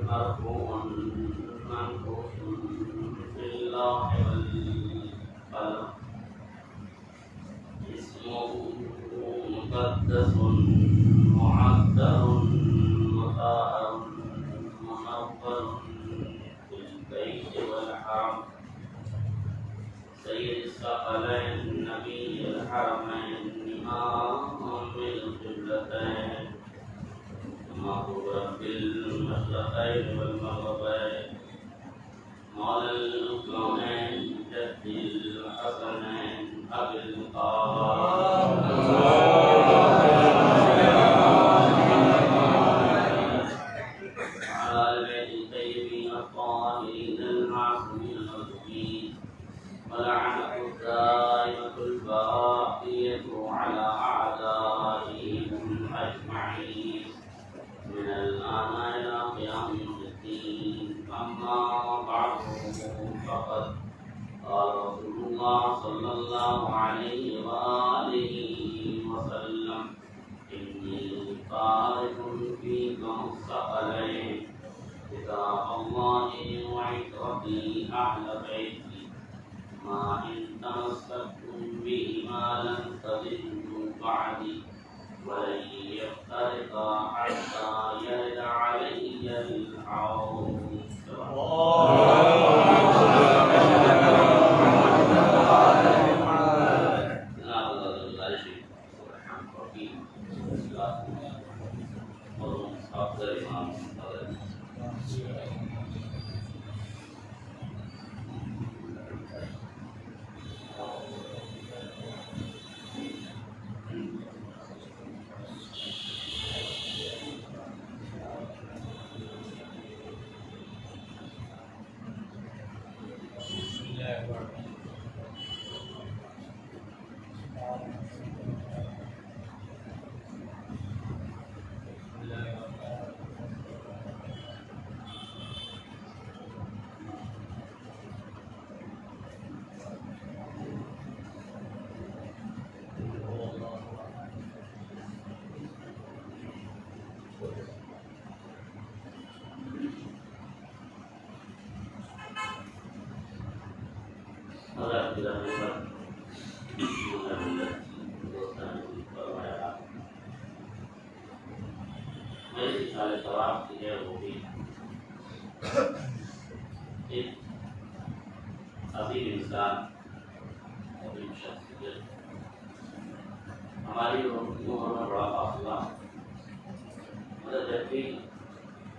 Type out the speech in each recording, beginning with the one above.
مرفوع منفوس في اللوح والقلم اسمه مقدس معطر مطهر منور في البيت والحرم سيد الثقلين نبي الحرمين إمام القبلتين محبوب رب المشرقين والمغربين مولى الكونين جد الحسنين أبي وعلى البيت الطيبين الطاهرين المعصومين المظلومين ولعنة الدائمة الباقية على أعدائهم أجمعين من الآن إلى قيام يوم الدين أما بعد فقد قال رسول الله صلى الله عليه وآله وسلم إني تارك فيكم الثقلين كتاب الله وعترتي أهل بيتي ما إن تمسكتم بهما لن تضلوا بعدي ولن يفترقا حتى يرد علي الحوض. ہماری روحوں میں بڑا فاصلہ مدد رکھتی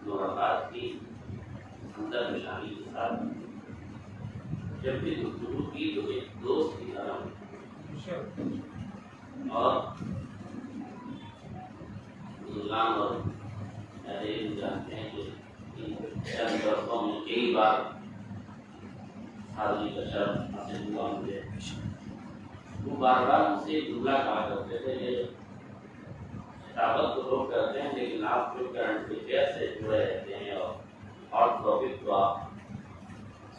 ملاقات کی اندر نشانی کے ساتھ جب بھی گفتگو کی تو ایک دوست کی طرح اور بزرگان اور جانتے ہیں کہ چند برسوں میں کئی بار حاضری کا شرف حاصل ہوا مجھے وہ بار بار مجھ سے جملہ کہا کرتے تھے کہ خطابت تو لوگ کرتے ہیں لیکن آپ جو کرنٹ افیئر سے جڑے رہتے ہیں اور ہاٹ ٹاپک کو آپ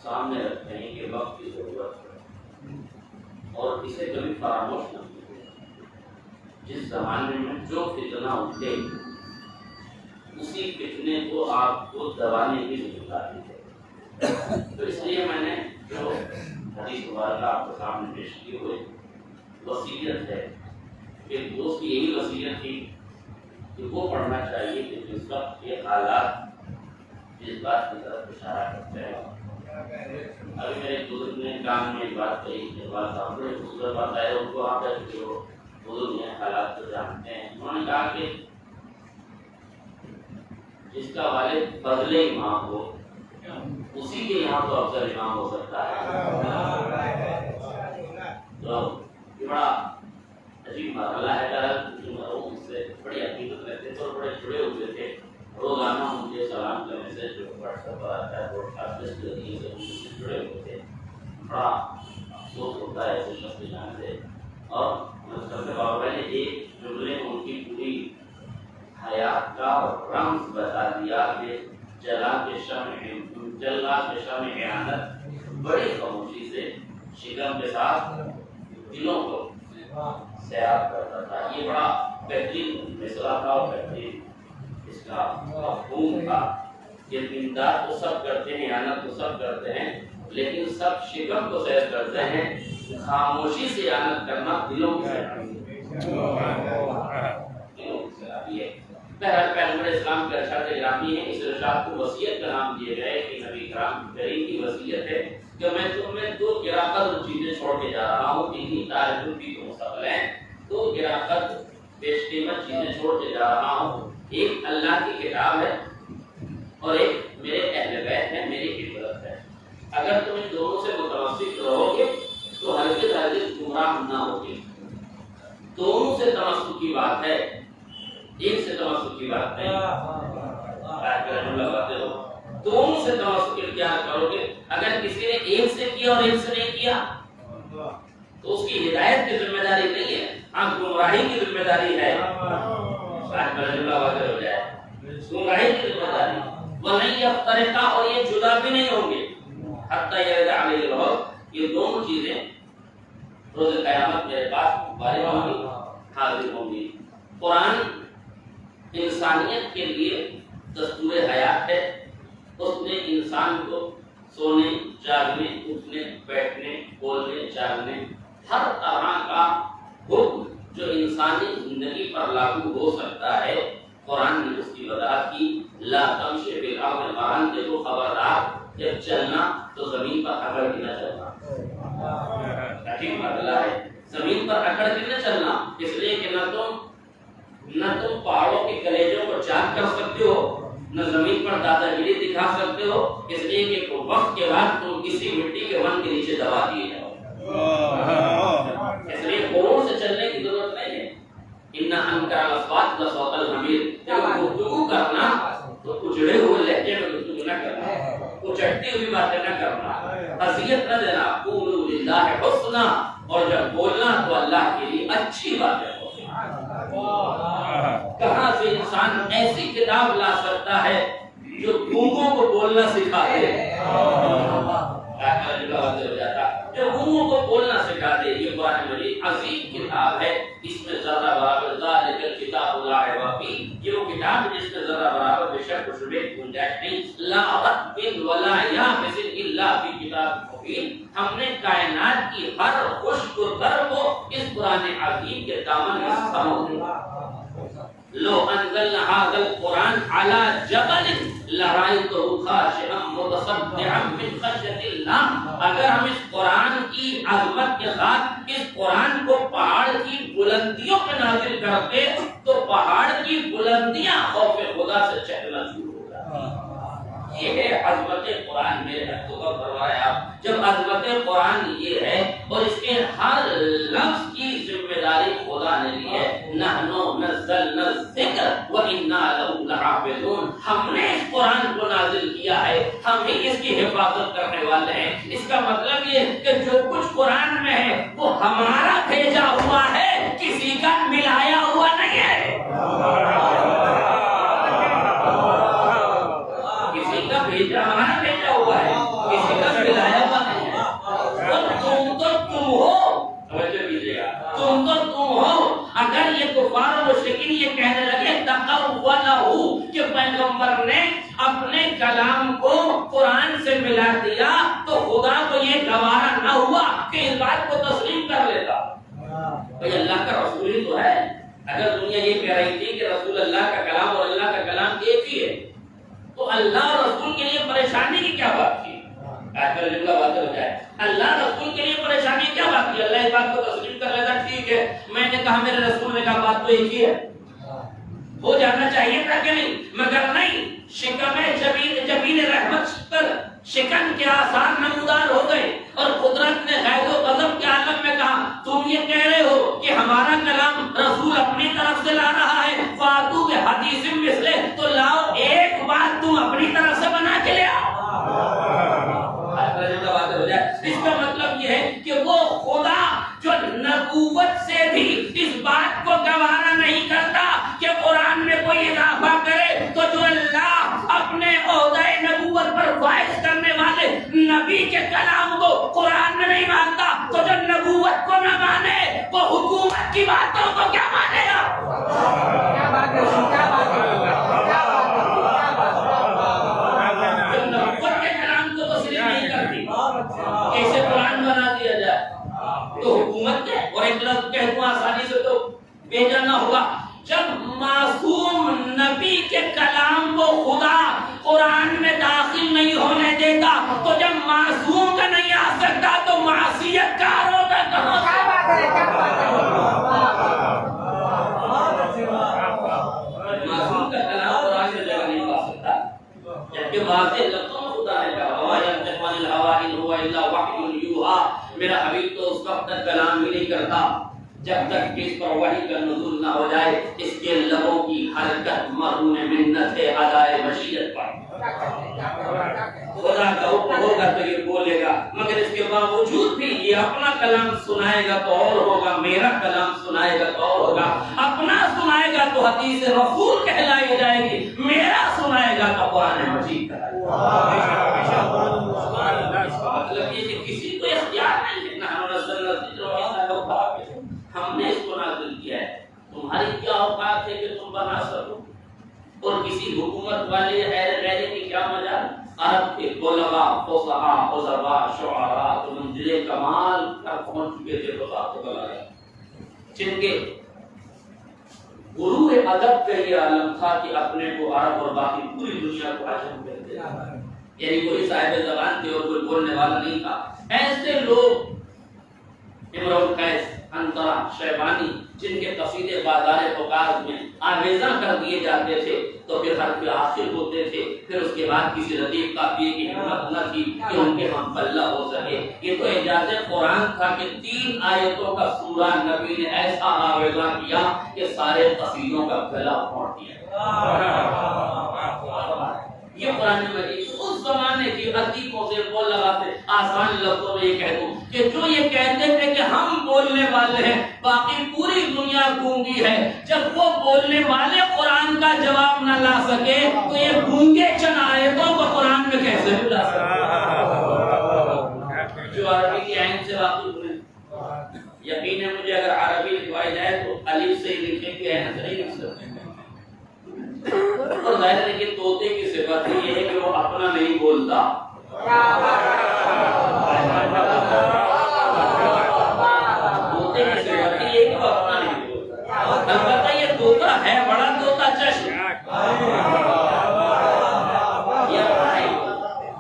سامنے رکھتے ہیں کہ وقت کی ضرورت ہے اور اسے کبھی فراموش نہ کیجیے. جس زمانے میں جو فتنہ اٹھے اسی فتنے کو آپ کو دبانے کی ذمہ داری ہے. تو اس لیے میں نے جو حدیث مبارکہ آپ کے سامنے پیش کی ہوئی وصیت ہے کہ دوست کی یہی وصیت تھی کہ وہ پڑھنا چاہیے کہ جس وقت یہ حالات جس بات کی طرف اشارہ کرتے ہیں. ابھی میرے بزرگ نے کام میں ایک بات کہی کہ بات آپ نے خوبصورت بات ہے ان کو آپ جو بزرگ ہیں حالات کو جانتے ہیں. انہوں نے کہا کہ جس کا والد فضل امام ہو اسی کے یہاں تو افضل امام ہو سکتا ہے. تو یہ بڑا عجیب مرحلہ ہے جو مرحوم سے بڑی حقیقت رہتے تھے اور بڑے جڑے ہوئے تھے. روزانہ مجھے سلام کا میسج جو واٹس ایپ پر آتا ہے براڈ کاسٹ کے ذریعے سے ان سے جڑے ہوئے تھے. بڑا افسوس ہوتا ہے ایسے شخص جانے سے. اور سب بابا نے ایک جملے میں ان کی پوری حیات کا رمز بتا دیا کہ جلا کے شمع اعانت بڑی خاموشی سے شکم کے ساتھ دلوں کو سیراب کرتا تھا. یہ بڑا بہترین مثلا تھا اور بہترین اس کا مفہوم تھا کہ دیندار تو سب کرتے ہیں، اعانت تو سب کرتے ہیں، لیکن سب شکم کو سیر کرتے ہیں، خاموشی سے اعانت کرنا دلوں کی خرابی ہے۔ بہرحال پیغمبر اسلام کے ارشاد گرامی ہے، اس ارشاد کو وصیت کا نام دیے گئے کہ نبی کرام کریم کی وصیت ہے کہ میں تمہیں دو گراقد چیزیں چھوڑ کے جا رہا ہوں، انہی تعلق بھی کو مستقبل ہیں، دو گراقد بیش قیمت چیزیں چھوڑ کے جا رہا ہوں، ایک اللہ کی کتاب ہے اور ایک میرے اہل بیت ہے، میری عبادت ہے۔ اگر تم ان دونوں سے متمسک رہو گے تو ہرگز ہرگز گمراہ نہ ہوگے۔ دونوں سے تمسک کی بات ہے، ایک سے تمسک کی بات نہیں۔ دونوں سے تمسک اختیار کرو گے۔ اگر کسی نے ایک سے کیا اور ایک سے نہیں کیا تو اس کی ہدایت کی ذمہ داری نہیں ہے، آپ گمراہی کی ذمہ داری ہے۔ گمراہی کی ذمہ داری وَلَن يَفْتَرِقَا، اور یہ جدا بھی نہیں ہوں گے حَتَّى يَرِدَ عَلَيْهِ الْوَقْتُ، یہ دونوں چیزیں روز قیامت میرے پاس وارد ہوں گی، حاضر ہوں گی۔ قرآن انسانیت کے لیے دستور حیات ہے، اس نے انسان کو سونے، جاگنے، اٹھنے، بیٹھنے، بولنے، چالنے، ہر طرح کا حکم جو انسانی زندگی پر لاگو ہو سکتا ہے، قرآن نے اس کی وضاحت کی۔ لا تمشی فی الارض مرحا، کہ تو خبردار جب چلنا تو زمین پر اکڑ کے نہ چلنا۔ عجیب مسئلہ ہے، زمین پر اکڑ کے نہ چلنا، اس لیے کہ نہ تم پہاڑوں کے کلیجوں کو چاک کر سکتے ہو، نہ زمین پر دادا گیری دکھا سکتے ہو، اس لیے کہ وقت کے بعد تم کسی مٹی کے ون کے نیچے دبا دیے جاؤ۔ اس لیے غرور سے چلنے کی ضرورت نہیں ہے۔ ان انکر الاصوات لصوت الحمیر، جب گفتگو کرنا تو اجڑے ہوئے لہجے میں گفتگو نہ کرنا، اچٹتی ہوئی باتیں نہ کرنا، اذیت نہ دینا، قولوا للہ حسنا، اور جب بولنا تو اللہ کے لیے اچھی باتیں ہو۔ کہاں سے انسان ایسی کتاب لا سکتا ہے جو گونگوں کو بولنا سکھا دے؟ جو گونگوں کو بولنا سکھا دے، یہ قرآن مجید عظیم کتاب ہے، اس میں ذرہ برابر ذالک الکتاب لا ریب فیہ، یہ وہ کتاب ہے جس میں ذرہ برابر بے شک و شبہ کی گنجائش نہیں۔ لا رطب ولا یابس الا فی کتاب مبین، ہم نے کائنات کی ہر خشک و تر کو اس قرآن عظیم کے دامن میں سمو دیا۔ لو انزلنا هذا القرآن على جبل لرأيته خاشعا متصدعا من خشية الله، اگر ہم اس قرآن کی عظمت کے ساتھ اس قرآن کو پہاڑ کی بلندیوں پہ نازل کرتے تو پہاڑ کی بلندیاں خوف خدا سے چہرنا شروع ہو جاتی۔ یہ ہے عظمت قرآن، میرے حق کو فرمایا آپ، جب عظمت قرآن یہ ہے اور اس کے ہر لفظ کی ذمہ داری خدا نے لی ہے۔ نحنو نزلنا الذکر وإنا لہ لحافظون، ہم نے اس قرآن کو نازل کیا ہے، ہم ہی اس کی حفاظت کرنے والے ہیں۔ اس کا مطلب یہ کہ جو کچھ قرآن میں ہے وہ ہمارا بھیجا ہوا ہے، کسی کا ملایا ہوا نہیں ہے۔ ہمارا بیٹا ہوا ہے، کسی کا ملایا ہوا نہیں ہے۔ اور تم تو تم ہو، توجہ کیجیے گا، تم تو تم ہو۔ اگر یہ کفار و مشرکین یہ کہنے لگے تقولہ، کہ پیغمبر نے اپنے کلام کو قرآن سے ملا دیا، تو خدا کو یہ گوارا نہ ہوا کہ اس بات کو تسلیم کر لیتا۔ بھئی اللہ کا رسول ہی تو ہے۔ اگر دنیا یہ کہہ رہی تھی کہ رسول اللہ کا کلام اور اللہ کا کلام ایک ہی ہے، تو اللہ اور رسول کے لیے پریشانی کی کیا بات تھی؟ آج کل جملہ واضح ہو جائے، اللہ رسول کے لیے پریشانی کیا بات تھی؟ اللہ اس بات کو تسلیم کر لیتا، ٹھیک ہے، میں نے کہا میرے رسول نے کہا بات تو ایک ہی ہے، ہو جانا چاہیے تھا کہ نہیں؟ مگر نہیں، شکم جبین رحمت پر شکن کے آثار نمودار ہو گئے، اور قدرت نے غیظ و غضب کے عالم میں کہا تم یہ کہہ رہے ہو کہ ہمارا کلام رسول اپنی طرف سے لا رہا ہے، فاتو بحدیث مثلہ، تو لاؤ ایک بات تم اپنی طرف سے بنا کے لے آؤ۔ اس کا مطلب یہ ہے کہ وہ خدا جو نبوت سے بھی اس بات کو گوارا نہیں کرتا کہ قرآن میں کوئی اضافہ کرے، تو جو اللہ اپنے عہدہ نبوت پر فائز کرنے والے نبی کے کلام کو قرآن میں نہیں مانتا، تو جو نبوت کو نہ مانے وہ حکومت کی باتوں کو کیا مانے گا؟ کیا بات ہے، کیا بات ہے، کیا بات ہے، کیا بات ہے۔ کیسے قرآن بنا دیا جائے؟ تو حکومت کے اور ایک لفظ کہہ دوں آسانی سے تو بھیجا نہ ہوگا. جب معصوم نبی کے کلام کو خدا قرآن میں داخل نہیں ہونے دیتا تو جب معصوم کا نہیں آ سکتا تو معصیت کاروں کا کہاں سے؟ معصوم کا کلام قرآن میں جگہ نہیں پا سکتا جبکہ واضح لفظوں میں خدا نے کہا وَمَا يَنطِقُ عَنِ الْهَوَىٰ إِنْ هُوَ إِلَّا وَحْيٌ يُوحَىٰ. میرا حبیب تو اس وقت تک کلام ہی نہیں کرتا جب تک کہ اس پر وحی کا نزول نہ ہو جائے. اس کے لبوں کی حرکت مرہون منت ہے ادائے مشیت پر. خدا کا حکم ہوگا تو یہ بولے گا مگر اس کے باوجود بھی یہ اپنا کلام سنائے گا تو اور ہوگا, میرا کلام سنائے گا تو اور ہوگا. اپنا سنائے گا تو حدیث رسول کہلائی جائے گی, میرا سنائے گا تو قرآن مجید کہلائی جائے گا. مطلب یہ کہ کسی کو اختیار نہیں کہ ہم نے اس کو نازل کیا ہے. تمہاری کیا اوقات ہے کہ تم بنا سکو؟ اور کسی حکومت والے رہنے کی کیا مجال؟ عرب کے علماء فصحاء ادباء شعراء تو منزل کمال تک پہنچ چکے تھے تو آپ کو بلا گیا جن کے غرور ادب کا یہ عالم تھا کہ اپنے کو عرب اور باقی پوری دنیا کو عجم کہتے ہیں. یعنی کوئی صاحب زبان تھے اور کوئی بولنے والا نہیں تھا. ایسے لوگ امرؤ القیس, انطرا, شیبانی جن کے قصیدے بازار فقاز میں آویزاں کر دیے جاتے تھے تو پھر حرف آخر ہوتے تھے. پھر اس کے بعد کسی لطیف قافیے کی ہمت نہ تھی کہ ان کے ہم پلہ ہو سکے. یہ تو اعجاز قرآن تھا کہ 3 آیتوں کا سورہ نبی نے ایسا آویزاں کیا کہ سارے قصیدوں کا گلا پھاڑ دیا. یہ قرآن مجید اس زمانے کی عتیقوں سے بول لگاتے. آسان لفظوں میں یہ کہہ دوں کہ جو یہ کہتے تھے کہ ہم بولنے والے ہیں باقی پوری دنیا گونگی ہے, جب وہ بولنے والے قرآن کا جواب نہ لا سکے تو یہ گونگے چند آیتوں کو قرآن میں کیسے لا سکے؟ جو عربی کی عین سے واقف ہیں یقین ہے مجھے اگر عربی لکھوائی جائے تو الف سے ہی لکھیں گے, عین سے نہیں لکھ سکتے. اور ظاہر ہے کہ طوطے کی صفت یہ ہے کہ وہ اپنا نہیں بولتا. طوطے کی صفت یہ ہے کہ وہ اپنا نہیں بولتا. البتہ یہ طوطا ہے بڑا طوطا چشم,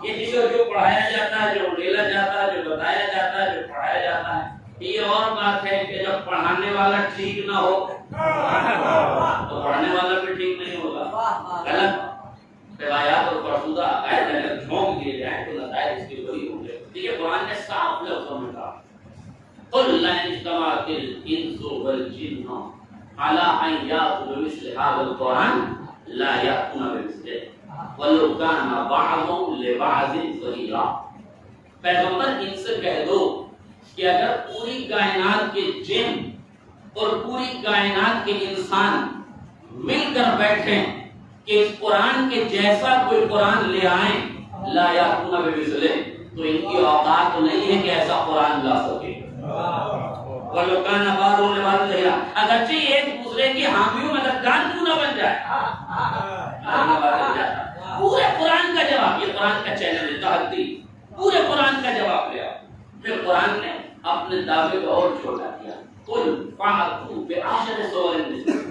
یہ جسے جو پڑھایا جاتا ہے, جو ڈیلا جاتا ہے, جو بتایا جاتا ہے, جو پڑھایا جاتا ہے. یہ اور بات ہے کہ جب پڑھانے والا ٹھیک نہ ہو تو پڑھنے والا بھی ٹھیک نہیں ہوگا. غلط روایات اور فرسودہ عقائد اگر جھونک دیے جائیں تو نتائج اس کے وہی ہوں گے. دیکھیے قرآن نے صاف لفظوں میں کہا قل لئن اجتمعت الانس والجن على ان يأتوا بمثل هذا القرآن لا يأتون بمثله ولو كان بعضهم لبعض ظهيرا. پیغمبر ان سے کہہ دو کہ اگر پوری کائنات کے جن اور پوری کائنات کے انسان مل کر بیٹھیں کہ اس قرآن کے جیسا کوئی قرآن لے آئیں لا یاتون بمثلہ تو ان کی اوقات نہیں ہے کہ ایسا قرآن لا سکے. وَلَوْ كَانَ بَعْضُهُمْ لِبَعْضٍ ظَهِيرًا, اگرچہ ایک دوسرے کی حامی و مددگار کیوں نہ بن جائے. پورے قرآن کا جواب, یہ قرآن کا چینل ہے تحدی, پورے قرآن کا جواب لیا. پھر قرآن نے اپنے دعوے کو اور چھوٹا کیا. قُلْ فَأْتُوا بِعَشْرِ سُوَرٍ مِثْلِهِ.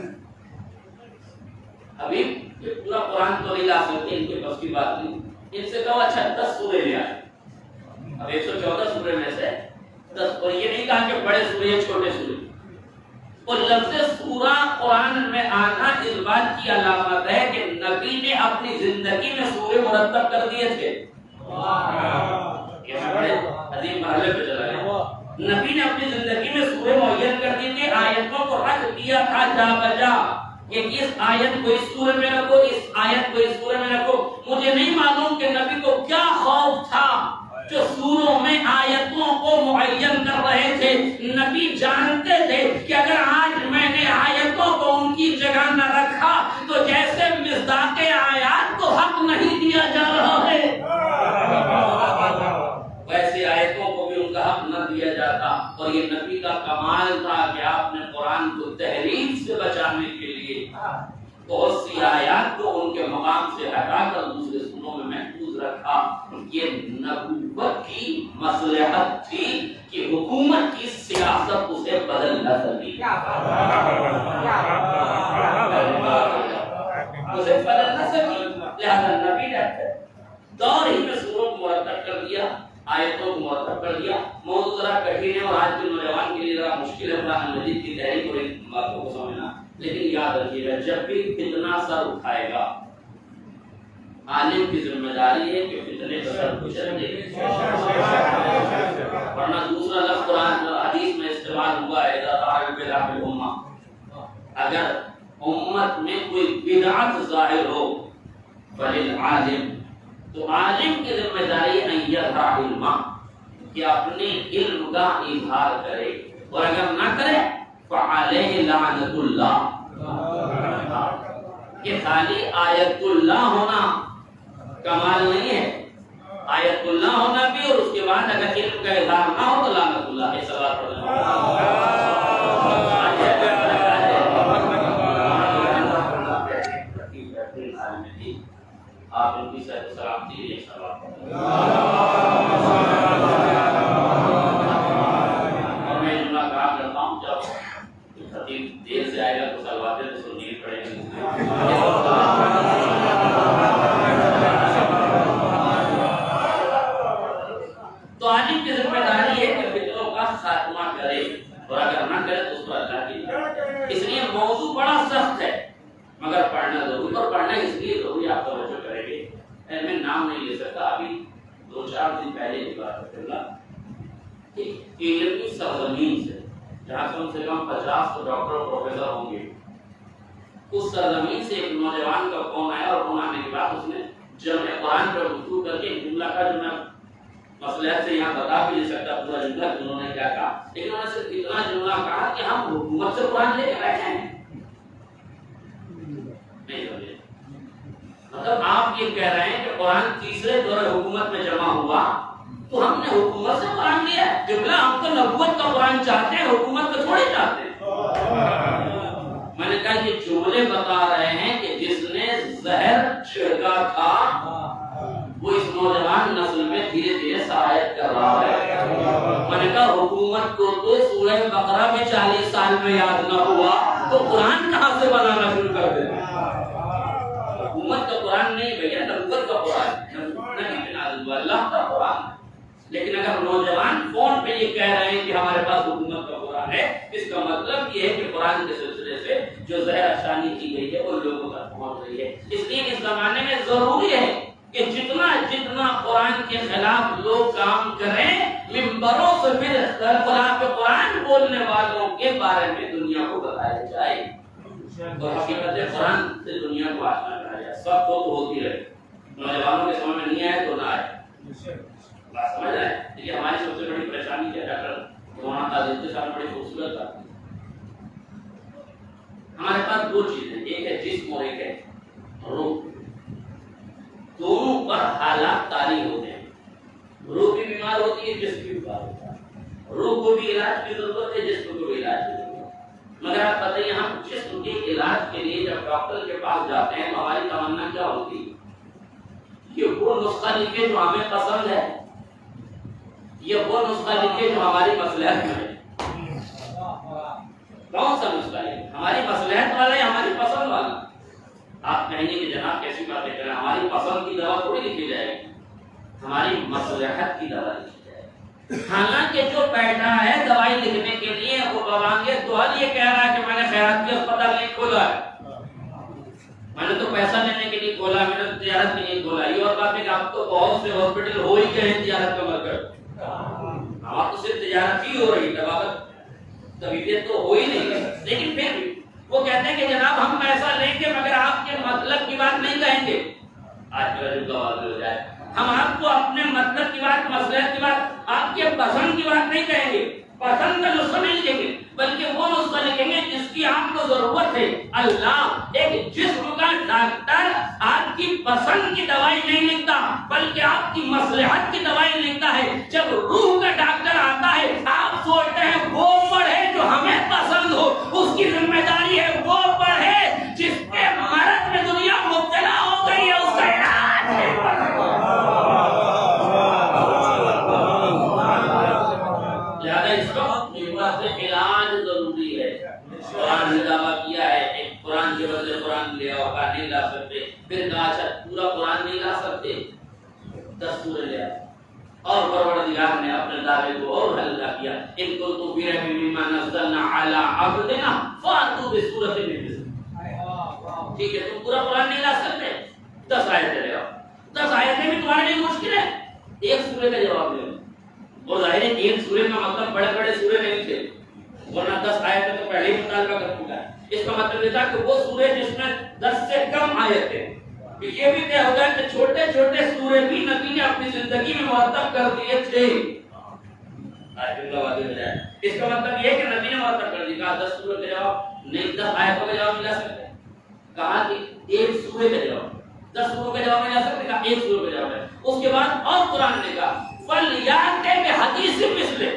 ابھی یہ پورا قرآن تو نہیں لا سکتے, ان کے بس کی بات نہیں. ان سے کہو اچھا 10 سورے لے آئے. اب 114 سورے میں سے 10, اور یہ نہیں کہا کہ بڑے سورے یا چھوٹے سورے. اور لفظ سورہ قرآن میں آنا اس بات کی علامت ہے کہ نبی نے اپنی زندگی میں سورے مرتب کر دیے تھے. یہ بڑے عظیم مرحلے پہ چلا گیا. نبی نے اپنی زندگی میں سورے معین کر دی تھی, آیتوں کو رکھ دیا تھا جا بجا کہ اس آیت کو اس سورے میں رکھو, اس آیت کو اس سورے میں رکھو. مجھے نہیں معلوم کہ نبی کو کیا خوف تھا جو سوروں میں آیتوں کو معین کر رہے تھے. نبی جانتے تھے کہ اگر آج میں نے آیتوں کو ان کی جگہ نہ رکھا تو جیسے مصداق آیات کو حق نہیں دیا جا رہا ہے ویسے آیتوں کو بھی ان کا حق نہ دیا جاتا. اور یہ نبی کا کمال تھا کہ آپ نے قرآن کو تحریف سے بچانے کے لیے بہت سی آیات کو ان کے مقام سے ہٹا کر دوسرے سنوں میں محفوظ رکھا. یہ نبوت کی مصلحت تھی کہ حکومت کی سیاست اسے بدل نہ سکی، اسے بدل نہ سکی، لہذا نبی نے دور ہی میں سوروں کو مرتب کر دیا، آیتوں کو مرتب کر دیا۔ موضوع ذرا کٹھن ہے اور آج کے نوجوان کے لیے ذرا مشکل ہے قرآن مجید کی تحریک اور ان باتوں کو سمجھنا، لیکن یاد رکھیے گا جب بھی فتنہ سر اٹھائے گا عالم کی ذمہ داری ہے کہ فتنے کا سر کچل دے، ورنہ دوسرا لفظ قرآن حدیث میں استعمال ہوا ہے اذا ظہر بدعۃ الامہ، اگر امت میں کوئی بدعت ظاہر ہو فللعالم، تو عالم کی ذمہ داری ان یظہر علما، کہ اپنے علم کا اظہار کرے، اور اگر نہ کرے فعلیہ لعنت اللہ، کہ خالی آیت اللہ ہونا کمال نہیں ہے، آیت اللہ ہونا بھی، اور اس کے بعد اگر علم کا اظہار نہ ہو تو لعنت اللہ ہے۔ صلوات آپ ان کی صحت سلامتی لیے اور میں جملہ کہا کرتا ہوں جب خطیب دیر سے آئے گا تو سلواتے تو سننی پڑے گی۔ تو عالم کی ذمہ داری ہے کہ فتنوں کا خاتمہ کرے، اور اگر نہ کرے تو اس کو اللہ کی، اس لیے موضوع بڑا سخت ہے مگر پڑھنا ضرور، اور پڑھنا اس لیے ضروری آپ توجہ کریں گے۔ میں نام نہیں لے سکتا، ابھی 2-4 دن پہلے کی بات ہے کہ علمی سرزمین سے جہاں کم سے کم 50 تو ڈاکٹر اور پروفیسر ہوں گے، اس سرزمین سے ایک نوجوان کا فون آیا، اور فون آنے کے بعد اس نے جمع قرآن پر گفتگو کر کے جملہ کا جو میں مصلحت سے یہاں بتا بھی نہیں سکتا پورا جملہ کہ انہوں نے کیا کہا، لیکن انہوں نے صرف اتنا جملہ کہا کہ ہم حکومت سے قرآن لے کے بیٹھے ہیں۔ مطلب آپ یہ کہہ رہے ہیں کہ قرآن تیسرے دور حکومت میں جمع ہوا تو ہم نے حکومت سے قرآن لیا ہے؟ جملہ ہم تو نبوت کا قرآن چاہتے ہیں، حکومت کو تھوڑی چاہتے ہیں۔ میں نے کہا یہ جملے بتا رہے ہیں کہ جس نے زہر چھڑکا تھا وہ اس نوجوان نسل میں دھیرے دھیرے سرایت کر رہا ہے۔ میں نے کہا حکومت کو تو سورہ بقرہ میں 40 سال میں یاد نہ ہوا تو قرآن کہاں سے بنانا شروع کر دیں؟ حکومت کا قرآن نہیں بھیا، نبوت کا قرآن، اللہ کا قرآن۔ لیکن اگر نوجوان فون پہ یہ کہہ رہے ہیں کہ ہمارے پاس حکومت کا قرآن ہے، اس کا مطلب یہ ہے کہ قرآن کے سلسلے سے جو زہر افشانی کی گئی ہے وہ لوگوں تک پہنچ رہی ہے۔ اس لیے اس زمانے میں ضروری ہے کہ جتنا قرآن کے خلاف لوگ کام کریں، ممبروں سے پھر خلاف قرآن بولنے والوں کے بارے میں دنیا کو بتایا جائے، اور حقیقت قرآن سے دنیا کو آشنا کرایا جائے۔ سب تو ہوتی رہے، نوجوانوں کے سمجھ میں نہیں آئے تو نہ آئے، بات سمجھ رہے ہیں؟ دیکھیے ہماری سب سے بڑی پریشانی کیا ڈاکٹر مولانا تعظیم کے ساتھ بڑی خوبصورت بات ہے، ہمارے پاس 2 چیزیں، ایک ہے جسم اور ایک ہے روح، دونوں پر حالات طاری ہوتے ہیں۔ روح بھی بیمار ہوتی ہے، جسم بھی بیمار ہوتا ہے، روح کو بھی علاج کی ضرورت ہے، جسم کو بھی علاج کی ضرورت ہے۔ مگر آپ بتائیے ہم جسم کے علاج کے لیے جب ڈاکٹر کے پاس جاتے ہیں تو ہماری تمنا کیا ہوتی ہے کہ وہ نسخہ لکھے جو ہمیں پسند ہے، یہ وہ نسخہ لکھے جو ہماری مصلحت میں ہے۔ کون سا نسخہ لکھے؟ ہماری مصلحت والا یا ہماری پسند والا؟ آپ کہیں گے کہ جناب کیسی باتیں کریں، ہماری پسند کی دوا تھوڑی لکھی جائے گی، ہماری مصلحت کی دوا لکھی جائے گی۔ حالانکہ جو بیٹھا ہے دوائی لکھنے کے لیے وہ بوانگے دوال یہ کہہ رہا ہے کہ میں نے خیرات کی اسپتال نہیں کھولا ہے، میں نے تو پیسہ لینے کے لیے کھولا، میں نے تجارت کے لیے کھولا۔ یہ اور بات ہے کہ آپ تو بہت سے ہاسپٹل ہو ہی گئے ہیں تجارت کا مرکز، آپ تو صرف تجارت ہی ہو رہی، طبیعت تو ہو ہی نہیں، لیکن پھر بھی وہ کہتے ہیں کہ جناب ہم پیسہ لیں گے مگر آپ کے مطلب کی بات نہیں کہیں گے۔ آج کا جب واضح ہو جائے، ہم آپ کو اپنے مطلب کی بات، مصلحت کی بات، آپ کے پسند کی بات نہیں کہیں گے، پسند کا نسخہ نہیں لکھیں گے، بلکہ وہ نسخہ لکھیں گے جس کی آپ کو ضرورت ہے۔ اللہ ایک جسم کا ڈاکٹر آپ کی پسند کی دوائی نہیں لکھتا بلکہ آپ کی مصلحت کی دوائی لکھتا ہے۔ جب روح کا ڈاکٹر آتا ہے آپ سوچتے ہیں وہ پڑھے جو ہمیں پسند ہو، اس کی ذمہ داری ہے وہ پڑھے جس کے مرض میں دنیا مبتلا ہو گئی ہے، اس کا علاج ہے۔ علاج ضروری ہے. قرآن نے دعویٰ کیا ہے ایک قرآن کے بدلے قرآن لے آؤ، کہا نہیں لا سکتے. پھر کہا اچھا پورا قرآن نہیں لا سکتے، 10 سورے لے آؤ. اور پروردگار نے اپنے دعوے کو اور ہلکا کیا. ان کنتم فی ریب مما نزلنا علی عبدنا فاتوا بسورۃ من مثلہ. ٹھیک ہے تم پورا قرآن نہیں لا سکتے، 10 آیتیں لے آؤ. 10 آیتیں بھی تمہارے لیے مشکل ہے، ایک سورے کا جواب دے. اور ظاہر ہے ایک سورے کا مطلب بڑے بڑے سورے نہیں تھے، ورنہ 10 آیتیں تو پہلے ہی مطالبہ کر چکا ہے. اس کا مطلب یہ تھا کہ وہ سورے جس میں 10 سے کم آیتیں. یہ بھی طے ہوتا ہے کہ چھوٹے چھوٹے سورے بھی نبی نے اپنی زندگی میں مرتب کر دیے تھے. اس کا مطلب یہ ہے کہ نبی نے مرتب کر دیا. 10 سورے کا جواب نہیں، 10 آیتوں کا جواب ملا سکتے. کہا کہ ایک سورے کا جواب، 10 سوروں کا جواب ملا سکتے، کہا ایک سورے کا جواب ہے. اس کے بعد اور قرآن نے کہا فَلْيَأْتِ بِحَدِيثٍ مِثْلِهِ.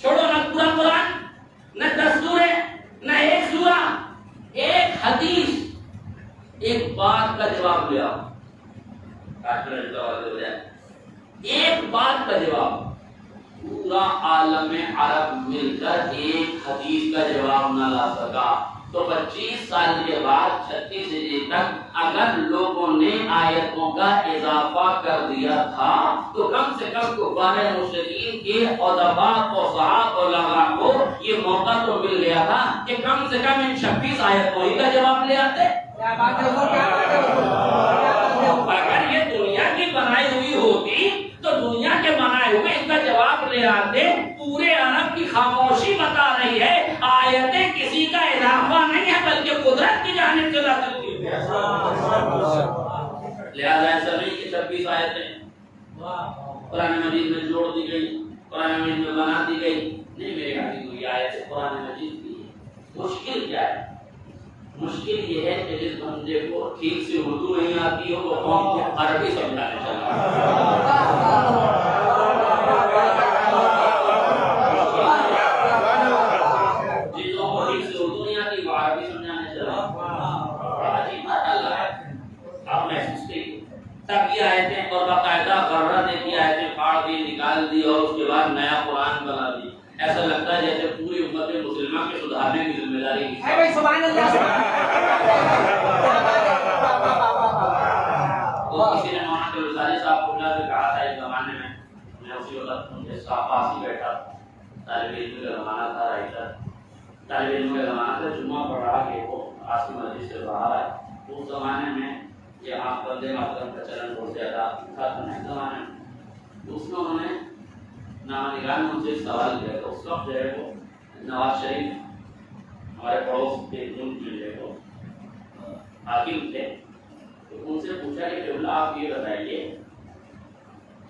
چھوڑو نہ پورا قرآن، نہ 10 سورے، نہ ایک سورہ، ایک حدیث، ایک بات کا جواب لیا. ایک بات کا جواب. پورا عالم عرب مل کر ایک حدیث کا جواب نہ لا سکا تو 25 سال کے بعد 36 ہجری تک اگر لوگوں نے آیتوں کا اضافہ کر دیا تھا تو کم سے کم کفار مشرکین کے ادباء فصحاء علماء کو یہ موقع تو مل گیا تھا کہ کم سے کم ان 26 آیتوں ہی کا جواب لے آتے. اگر یہ دنیا کی بنائی ہوئی ہوتی تو دنیا کے بنائے ہوئے اس کا جواب لے آتے. پورے عرب کی خاموشی بتا رہی ہے آیتیں کسی کا اضافہ نہیں ہے بلکہ قدرت کی جانب سے نازل ہوئی ہے. لہذا ایسا نہیں کہ 26 آیتیں قرآن مجید میں جوڑ دی گئی، قرآن مجید میں بنا دی گئی. نہیں، میرے حدیث ہوئی آیت قرآن مجید کی. مشکل کیا ہے؟ مشکل یہ ہے کہ جس بندے کو ٹھیک سے اردو نہیں آتی ہو وہ قوم کو عربی سمجھانے چاہتا. جسوں کو ٹھیک سے اردو نہیں آتی وہ عربی سمجھانے چاہتا. عجیب اللہ ہے. آپ محسوس کیجیے تب یہ آیتیں اور باقاعدہ غرہ دے کی آیتیں پھاڑ دی، نکال دی اور اس کے بعد نیا قرآن بنا دی. ایسا لگتا ہے جیسے پوری امت مسلمہ کے سدھارنے کی ذمہ داری ہے. سبحان اللہ. تو کسی نے مولانا عبدالرزاق صاحب کو بلا کے کہا تھا ایک زمانے میں اسی وقت ان کے پاس ہی بیٹھا، طالب علم کا زمانہ تھا، رائٹر طالب علم کا زمانہ تھا، جمعہ پڑھ رہا کہ وہ آسی مسجد سے باہر آئے. اس زمانے میں یہاں بندے ماترم کا چلن بہت زیادہ تھا زمانے میں. اس میں انہوں نے نامہ نے ان سے سوال کیا تھا. اس وقت جو ہے وہ نواز شریف ہمارے پڑوس کے ملک میں جو ہے وہ حاکم تھے. تو ان سے پوچھا کہ قبلہ آپ یہ بتائیے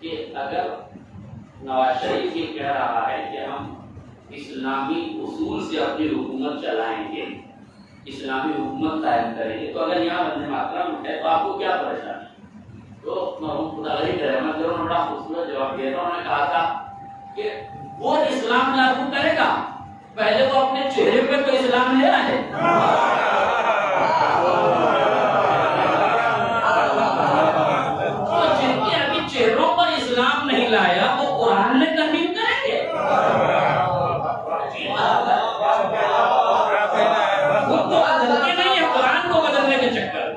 کہ اگر نواز شریف یہ کہہ رہا ہے کہ ہم اسلامی اصول سے اپنی حکومت چلائیں گے، اسلامی حکومت قائم کریں گے، تو اگر یہاں بندے ماترم ہے تو آپ کو کیا پریشانی؟ تو مرحوم خدا غریب رحمت نے بڑا خوبصورت جواب دیا تھا. انہوں نے کہا تھا کہ وہ اسلام لاگو کرے گا، پہلے وہ اپنے چہرے پہ تو اسلام لے آئے. تو جن کے ابھی چہروں پر اسلام نہیں لایا وہ قرآن میں ترمیم کریں گے. وہ تو بدلتے نہیں ہے قرآن کو بدلنے کے چکر،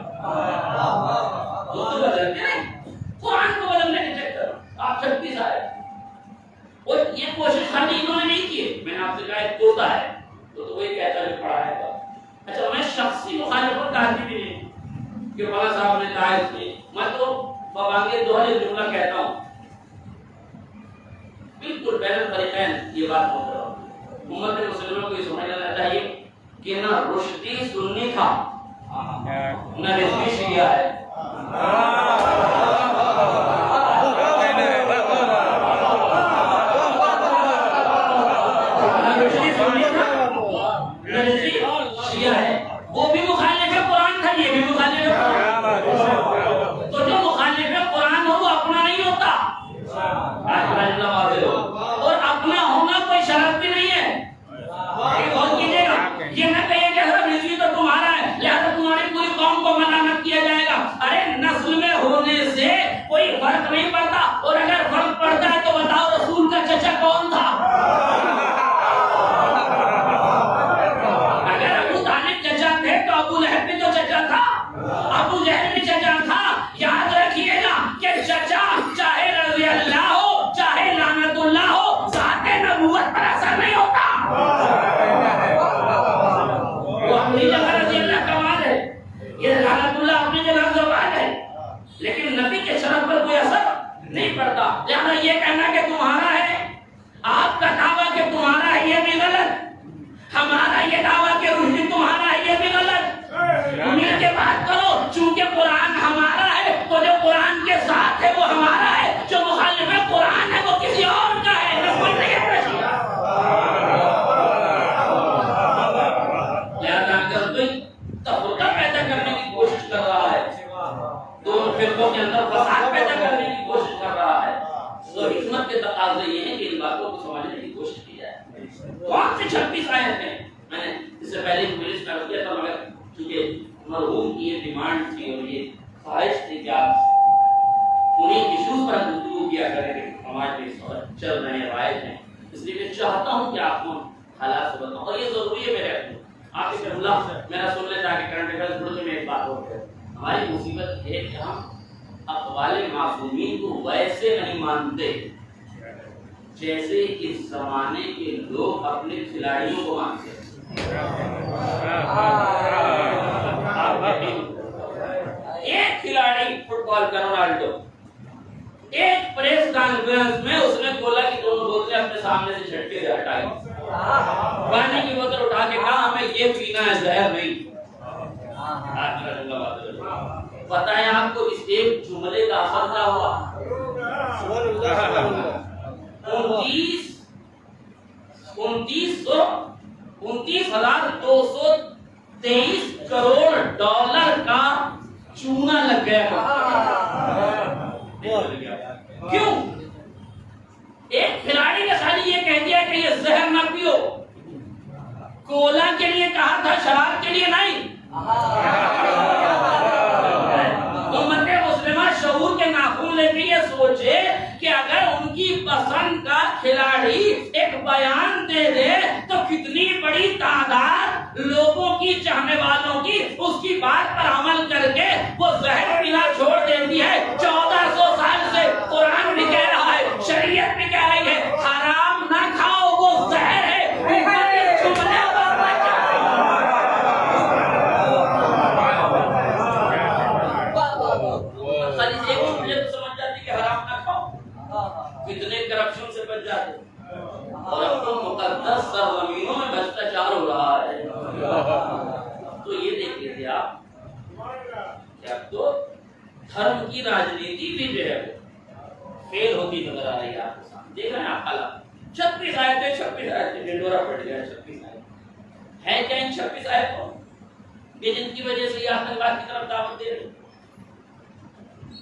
وہ تو بدلتے نہیں قرآن کو بدلنے کے چکر. آپ 36 آئے اور یہ کوشش خالی انہوں نے نہیں کی. میں نے آپ سے کہا ایک طوطا ہے تو وہی کہتا ہے پڑھا ہے. اچھا میں شخصی مخالفت کرتی بھی نہیں کہ مولانا صاحب نے کہا اس میں، میں تو بابانگے دوہرے جملہ کہتا ہوں. بالکل بین الفریقین یہ بات ہوتا ہے. امت مسلموں کو یہ سمجھ لینا چاہیے کہ نہ رشدی سنی تھا نہ رضوی شیعہ ہے. وہ بھی مخالف قرآن تھا، یہ بھی مخالف قرآن. تو جو مخالف قرآن ہو وہ اپنا نہیں ہوتا. اور اپنا ہونا کوئی شرط بھی نہیں ہے. غور کیجیے گا، یہ نہ کہیے کہ حضرت رضوی تو تمہارا ہے لہذا تمہاری پوری قوم کو منع نہ کیا جائے گا. ارے نسل میں ہونے سے کوئی فرق نہیں پڑتا، اور اگر فرق پڑتا ہے تو بتاؤ رسول کا چچا کون تھا؟ تقاضے یہ ہیں کہ ان باتوں کو سمجھنے کی کوشش کی جائے. کون سے 26 آیت ہیں؟ میں نے اس سے پہلے مجلس میں کیا تھا، مگر چونکہ مرحوم کی یہ ڈیمانڈ تھی اور یہ خواہش تھی کہ آپ انہیں ایشوز پر گفتگو کیا کریں کہ سماج میں اس وقت چل رہے ہیں، رائج ہیں، اس لیے میں چاہتا ہوں کہ آپ کو حالات سے بتاؤں. اور یہ ضروری ہے میرے اپنے آپ کے اللہ میرا سن لیں تاکہ کرنٹ افیئرز پڑھ کے میں ایک بات ہو گیا. ہماری مصیبت ہے کہ ہم اقوال معصومین کو ویسے نہیں مانتے جیسے اس زمانے کے لوگ اپنے کھلاڑیوں کو مانتے ہیں. ایک کھلاڑی فٹ بال کا رونالڈو ایک پریس کانفرنس میں اس نے بولا کہ دونوں بوتلیں اپنے سامنے سے جھٹکے سے ہٹائی، پانی کی بوتل اٹھا کے کہا ہمیں یہ پینا ہے، زہر نہیں. پتہ ہے آپ کو اس ایک جملے کا اثر کیا ہوا؟ 29,223 کروڑ ڈالر کا چونا لگ گیا. کیوں؟ ایک کھلاڑی نے خالی یہ کہہ دیا کہ یہ زہر نہ پیو. کولا کے لیے کہا تھا، شراب کے لیے نہیں. امت مسلمہ شعور کے ناخن لے کے یہ سوچے کہ اگر ان کی پسند کا کھلاڑی ایک بیان دے دے تو کتنی بڑی تعداد لوگوں کی، چاہنے والوں کی، اس کی بات پر عمل کر کے وہ زہر پینا چھوڑ دیتی ہے. 1400 سال سے قرآن بھی کہہ رہا ہے، شریعت بھی کہہ رہی ہے حرام نہ کھاؤ، وہ زہر ہے. کتنے کرپشن سے بچ جاتے اور اب تو مقدس سرزمینوں میں بھرشٹاچار ہو رہا ہے. تو یہ دیکھ لیجیے آپ کہ اب تو دھرم کی راجنیتی بھی جو ہے وہ فیل ہوتی نظر آ رہی ہے. آپ کے سامنے دیکھ رہے ہیں آپ حالات. 36 آیتیں ڈنڈورا پڑ گیا. 36 آیتیں ہیں کیا ان 26 آیتوں کہ جن کی وجہ سے یہ آتنکواد کی طرف دعوت دے رہے؟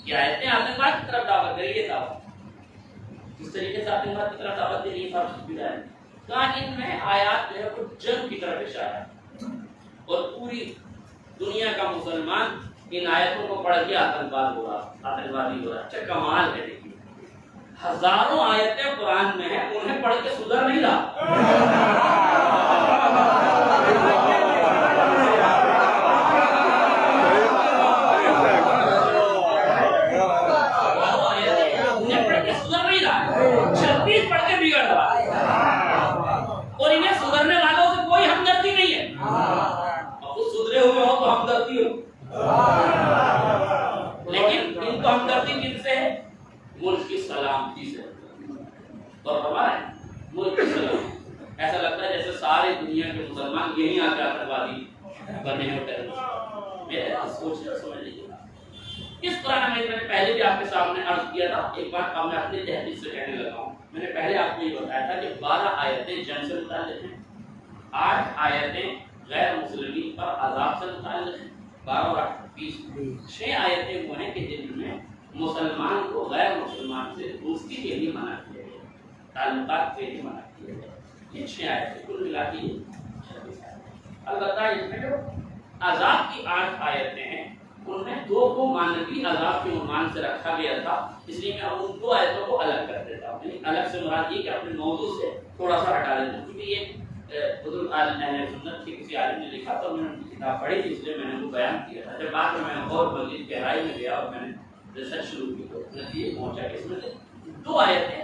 کیا آیتیں آتنکواد کی طرف دعوت دے رہی ہے؟ دعوت اس طریقے سے آتنکواد کی طرف دعوت دے رہی ہے. کہاں ان میں آیات جو ہے وہ جنگ کی طرف اشارہ ہے اور پوری دنیا کا مسلمان ان آیتوں کو پڑھ کے آتنکواد ہو رہا، آتنکوادی ہو رہا. اچھا کمال ہے، دیکھیے ہزاروں آیتیں قرآن میں ہیں، انہیں پڑھ کے سدھر نہیں رہا. اور انہیں سدھرنے والوں سے کوئی ہمدردی نہیں ہے. اب وہ سدھرے ہوئے ہو تو ہمدردی ہو، لیکن ان کو ہمدردی کن سے ہے؟ ملک کی سلامتی سے. اور ہمارے ملک کی سلامتی ایسا لگتا ہے جیسے ساری دنیا کے مسلمان یہی آ کے آتنکوادی بنے ہوتے ہیں. میرے سوچ سمجھ لیجیے اس قرآن میں نے پہلے بھی آپ کے سامنے عرض کیا تھا. ایک بات اب میں اپنی تحقیق سے کہنے لگا ہوں. میں نے پہلے آپ کو یہ بتایا تھا کہ 12 آیتیں جنگ سے متعلق ہیں، 8 آیتیں غیر مسلمین پر عذاب سے متعلق ہیں، 12 اور 8 20. 6 آیتیں وہ ہیں کہ جن میں مسلمان کو غیر مسلمان سے دوستی کے لیے منع کیا گیا، تعلقات کے لیے منع کیا گیا. یہ 6 آیتیں کل ملا کے 26 آیتیں. البتہ اس میں جو عذاب کی 8 آیتیں ہیں ان میں 2 کو مانوی عذاب کے عنوان سے رکھا گیا تھا، اس لیے میں ان 2 آیتوں کو الگ کر دیتا ہوں. یعنی الگ سے مراد یہ کہ اپنے موضوع سے تھوڑا سا ہٹا دیتا ہوں، کیونکہ یہ بزرگ عالم اہل سنت کے کسی عالم نے لکھا تو میں نے ان کی کتاب پڑھی تھی، اس لیے میں نے وہ بیان کیا تھا. جب بعد میں اور مزید گہرائی میں گیا اور میں نے ریسرچ شروع کی تو نتیجے پہنچا کہ اس میں سے 2 آیتیں،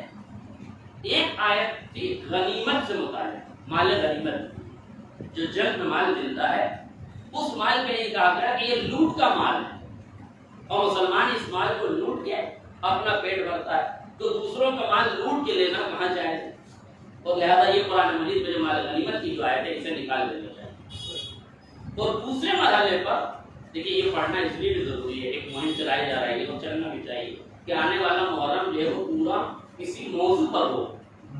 ایک آیت تھی غنیمت سے متعلق، مال غنیمت جو جنگ میں مال ملتا ہے، اس مال میں یہ کہا گیا کہ یہ لوٹ کا مال ہے اور مسلمان اس مال کو لوٹ کے اپنا پیٹ بھرتا ہے، تو دوسروں کا مال لوٹ کے لینا کہاں جائے؟ اور لہذا یہ قرآن مجید میں جو مال غنیمت کی جو آیت ہے اسے نکال دینا چاہیے. اور دوسرے مرحلے پر دیکھیے یہ پڑھنا اس لیے بھی ضروری ہے، ایک مہم چلائی جا رہی ہے اور چلنا بھی چاہیے کہ آنے والا محرم جو ہے وہ پورا کسی موضوع پر ہو.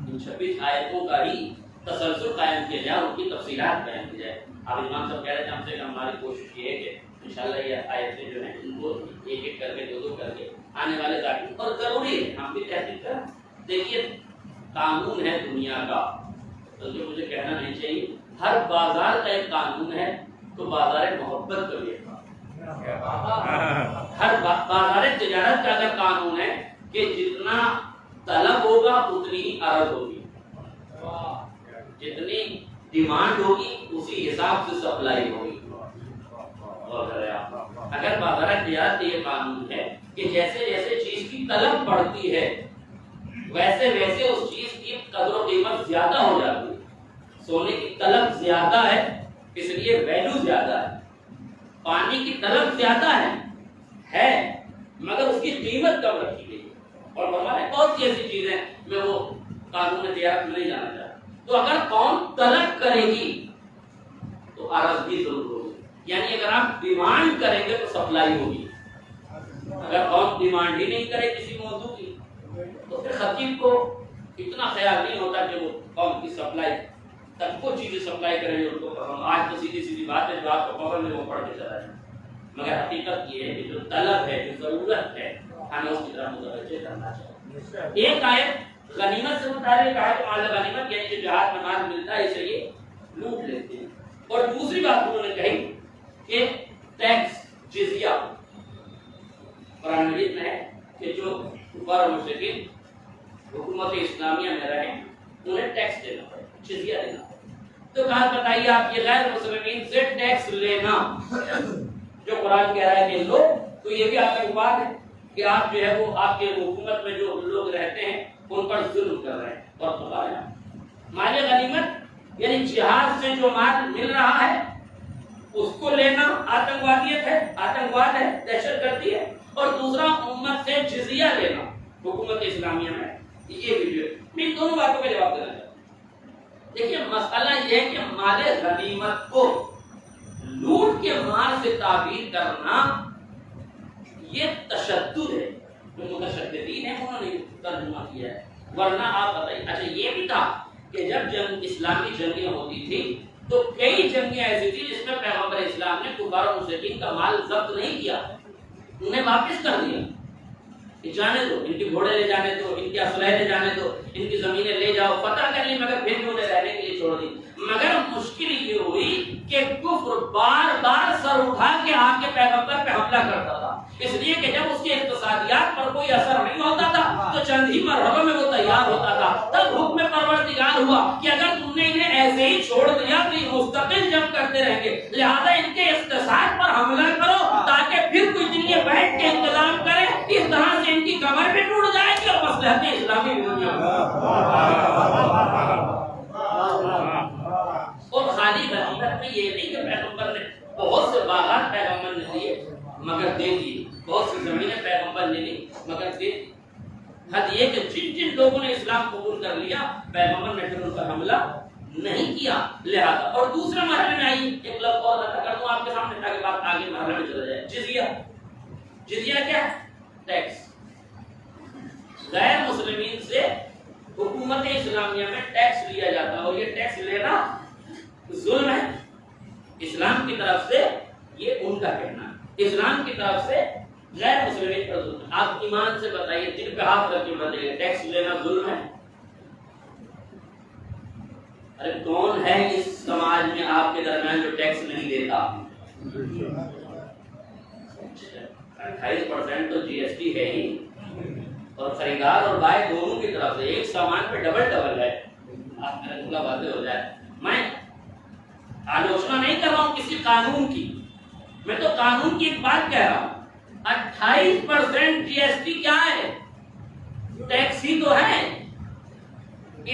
ان 26 آیتوں کا ہی تسلسل قائم کیا جائے، ان کی تفصیلات بیان کی جائے. آپ امام صاحب کہہ رہے تھے ہم سے کہ ہماری کوشش یہ ہے کہ انشاءاللہ یہ آیتیں جو ہیں ان کو ایک ایک کر کے 2 کر کے آنے والے تاکہ اور ضروری ہے ہم بھی تحقیق کریں دیکھیے قانون ہے دنیا کا، تو جو مجھے کہنا نہیں چاہیے، ہر بازار کا ایک قانون ہے، تو بازار محبت کا بھی ایک ہر بازار تجارت کا اگر قانون ہے کہ جتنا طلب ہوگا اتنی ہی عرض ہوگی، جتنی ڈیمانڈ ہوگی اسی حساب سے سپلائی ہوگی۔ اگر بازار تجارت یہ قانون ہے کہ جیسے جیسے چیز کی طلب بڑھتی ہے ویسے ویسے اس چیز کی قدر و قیمت زیادہ ہو جاتی ہے، سونے کی طلب زیادہ ہے اس لیے ویلیو زیادہ ہے، پانی کی طلب زیادہ ہے مگر اس کی قیمت کم رکھی گئی، اور ہمارے بہت سی ایسی چیزیں میں وہ قانون تجارت میں نہیں جانا چاہتا۔ تو اگر قوم طلب کرے گی تو عرض بھی ضرور ہوگی، یعنی اگر آپ ڈیمانڈ کریں گے تو سپلائی ہوگی، اگر قوم ڈیمانڈ ہی نہیں کرے کسی موضوع کی تو پھر خطیب کو اتنا خیال نہیں ہوتا کہ وہ قوم کی سپلائی تک وہ چیزیں سپلائی کریں گے ان کو۔ آج تو سیدھی سیدھی بات ہے جو آپ کو خبر میں وہ پڑھ کے چلا جائے، مگر حقیقت یہ ہے کہ جو طلب ہے جو ضرورت ہے ہمیں اس کی طرف متوجہ کرنا چاہیے۔ ایک آیت غنیمت سے متعلق آیت مال غنیمت، یعنی جو جہاد میں مال ملتا ہے اسے یہ لوٹ لیتے ہیں، اور دوسری بات انہوں نے کہی کہ ٹیکس جزیہ قرآن مجید میں ہے کہ جو کفار اور مشرکین حکومت اسلامیہ میں رہے انہیں ٹیکس دینا پڑے، جزیہ دینا پڑے۔ تو کہا بتائیے آپ یہ غیر مسلمین سے ٹیکس لینا جو قرآن کہہ رہا ہے کہ لو، تو یہ بھی آپ کا بات ہے کہ آپ جو ہے وہ آپ کے حکومت میں جو لوگ رہتے ہیں ان پر ظلم کر رہے ہیں۔ اور بتایا مال غنیمت یعنی جہاد سے جو مال مل رہا ہے اس کو لینا آتنکوادیت ہے، آتنکواد ہے، دہشت گردی ہے، اور دوسرا امت سے جزیہ لینا حکومت اسلامیہ میں، یہ ویڈیو میں دونوں باتوں کا جواب دینا چاہتا ہوں۔ دیکھیے مسئلہ یہ ہے کہ مال غنیمت کو لوٹ کے مال سے تعبیر کرنا یہ تشدد ہے، جو متشددین ہیں انہوں نے ترجمہ کیا ہے، ورنہ آپ بتائیے۔ اچھا یہ بھی تھا کہ جب اسلامی جنگیں ہوتی تھی تو کئی جنگیں ایسی تھی جس میں پیغمبر اسلام نے کفار و مشرکین کا مال ضبط نہیں کیا، انہیں واپس کر دیا کہ جانے دو، ان کے گھوڑے لے جانے دو، ان کے اسلحے لے جانے دو، ان کی زمینیں لے جاؤ، فتح کر لی، مگر پھر بھی انہیں رہنے کے لیے چھوڑ دی۔ مگر مشکل یہ ہوئی کہ کفر بار بار سر اٹھا کے آ کے پیغمبر پہ حملہ کرتا تھا، اس لیے کہ جب اس کے اقتصادیات پر کوئی اثر نہیں ہوتا تھا تو چند ہی مرحلوں میں وہ تیار ہوتا تھا۔ تب حکم پروردگار ہوا کہ اگر تم نے انہیں ایسے ہی چھوڑ دیا تو یہ مستقل جنگ کرتے رہیں گے، لہذا ان کے اقتصاد پر حملہ کرو تاکہ پھر کچھ دن یہ بیٹھ کے انتظام کریں، اس طرح سے ان کی کمر بھی ٹوٹ جائے گی اور مصلحت اسلامی بھی ہو جائے گی۔ اور خالی غنیمت میں یہ نہیں کہ پیغمبر نے بہت سے باغات پیغمبر نے دیے مگر دے دیے، بہت سی زمینیں پیغمبر نے لی مگر دے دی۔ حد یہ کہ جن جن لوگوں نے اسلام قبول کر لیا پیغمبر نے پھر ان پر حملہ نہیں کیا، لہذا۔ اور دوسرے مرحلے میں آئی، ایک لفظ اور رکھا کر دوں آپ کے سامنے تاکہ بات آگے مرحلے میں چلا جائے، جزیہ۔ جزیہ کیا ہے؟ ٹیکس۔ غیر مسلمین سے حکومت اسلامیہ میں ٹیکس لیا جاتا ہے، اور یہ ٹیکس لینا ظلم ہے اسلام کی طرف سے، یہ ان کا کہنا ہے۔ اسلام کی طرف سے غیر مسلمین پر ظلم ہے۔ آپ ایمان سے بتائیے، دل پہ ہاتھ رکھ کے بتائیے، ٹیکس لینا ظلم ہے؟ ارے کون ہے اس سماج میں آپ کے درمیان جو ٹیکس نہیں دیتا؟ 28% تو جی ایس ٹی ہے ہی، اور خریدار اور بائے دونوں کی طرف سے ایک سامان پہ ڈبل ہے۔ آپ میرا جملہ واضح ہو جائے، میں آلوچنا نہیں کر رہا ہوں کسی قانون کی، میں تو قانون کی ایک بات کہہ رہا ہوں۔ 28% جی ایس ٹی کیا ہے؟ ٹیکس ہی تو ہے۔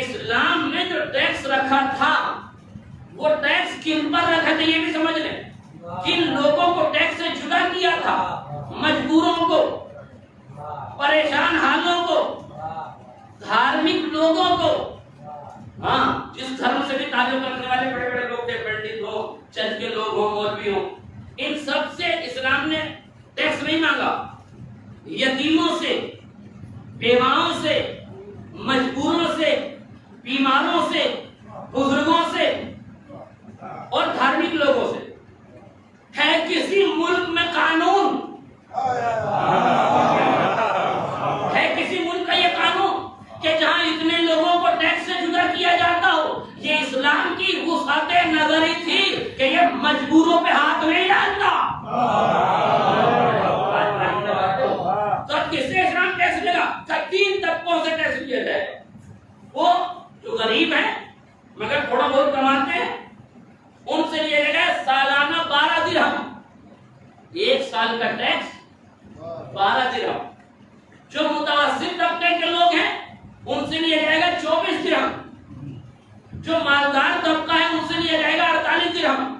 اسلام نے جو ٹیکس رکھا تھا وہ ٹیکس کن پر رکھا تھا یہ بھی سمجھ لیں، کن لوگوں کو ٹیکس سے جدا کیا تھا؟ مجبوروں کو، پریشان حالوں کو، دھارمک لوگوں کو، ہاں جس دھرم سے بھی تعلق رکھنے والے بڑے بڑے لوگ تھے، پنڈت ہو، چرچ کے لوگ ہو، مولوی ہو، ان سب سے اسلام نے ٹیکس نہیں مانگا۔ یتیموں سے، بیواؤں سے، مجبوروں سے، بیماروں سے، بزرگوں سے اور دھارمک لوگوں سے۔ ہے کسی ملک میں قانون، ہے کسی ملک کا یہ قانون کہ جہاں لوگوں کو ٹیکس سے جدا کیا جاتا ہو. یہ اسلام کی وسعت نظری تھی کہ یہ مجبوروں پہ ہاتھ نہیں ڈالتا. تو کس سے اسلام ٹیکس لے گا؟ 3 طبقوں سے ٹیکس لیا جائے. وہ جو غریب ہیں مگر تھوڑا بہت کماتے ہیں ان سے لیا جائے گا سالانہ 12 درہم. 1 سال کا ٹیکس 12 درہم. جو متوسط طبقے کے لوگ ہیں ان سے لیا جائے گا 24 درہم. جو مالدار طبقہ ہے ان سے لیا جائے گا 48 درہم.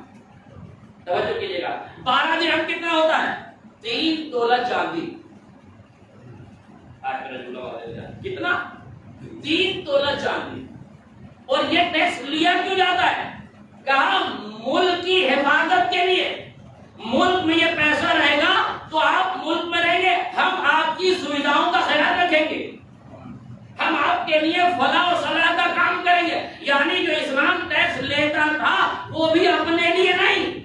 توجہ کیجیے گا. 12 درہم کتنا ہوتا ہے؟ 3 تولہ چاندی. کتنا؟ 3 تولہ چاندی. اور یہ ٹیکس لیا کیوں جاتا ہے؟ کہا ملک کی حفاظت کے لیے. ملک میں یہ پیسہ رہے گا تو آپ ملک میں رہیں گے, ہم آپ کی سویدھاؤں کا خیال رکھیں گے, ہم آپ کے لیے فلاح و صلاح کا کام کریں گے. یعنی جو اسلام ٹیکس لیتا تھا وہ بھی اپنے لیے نہیں,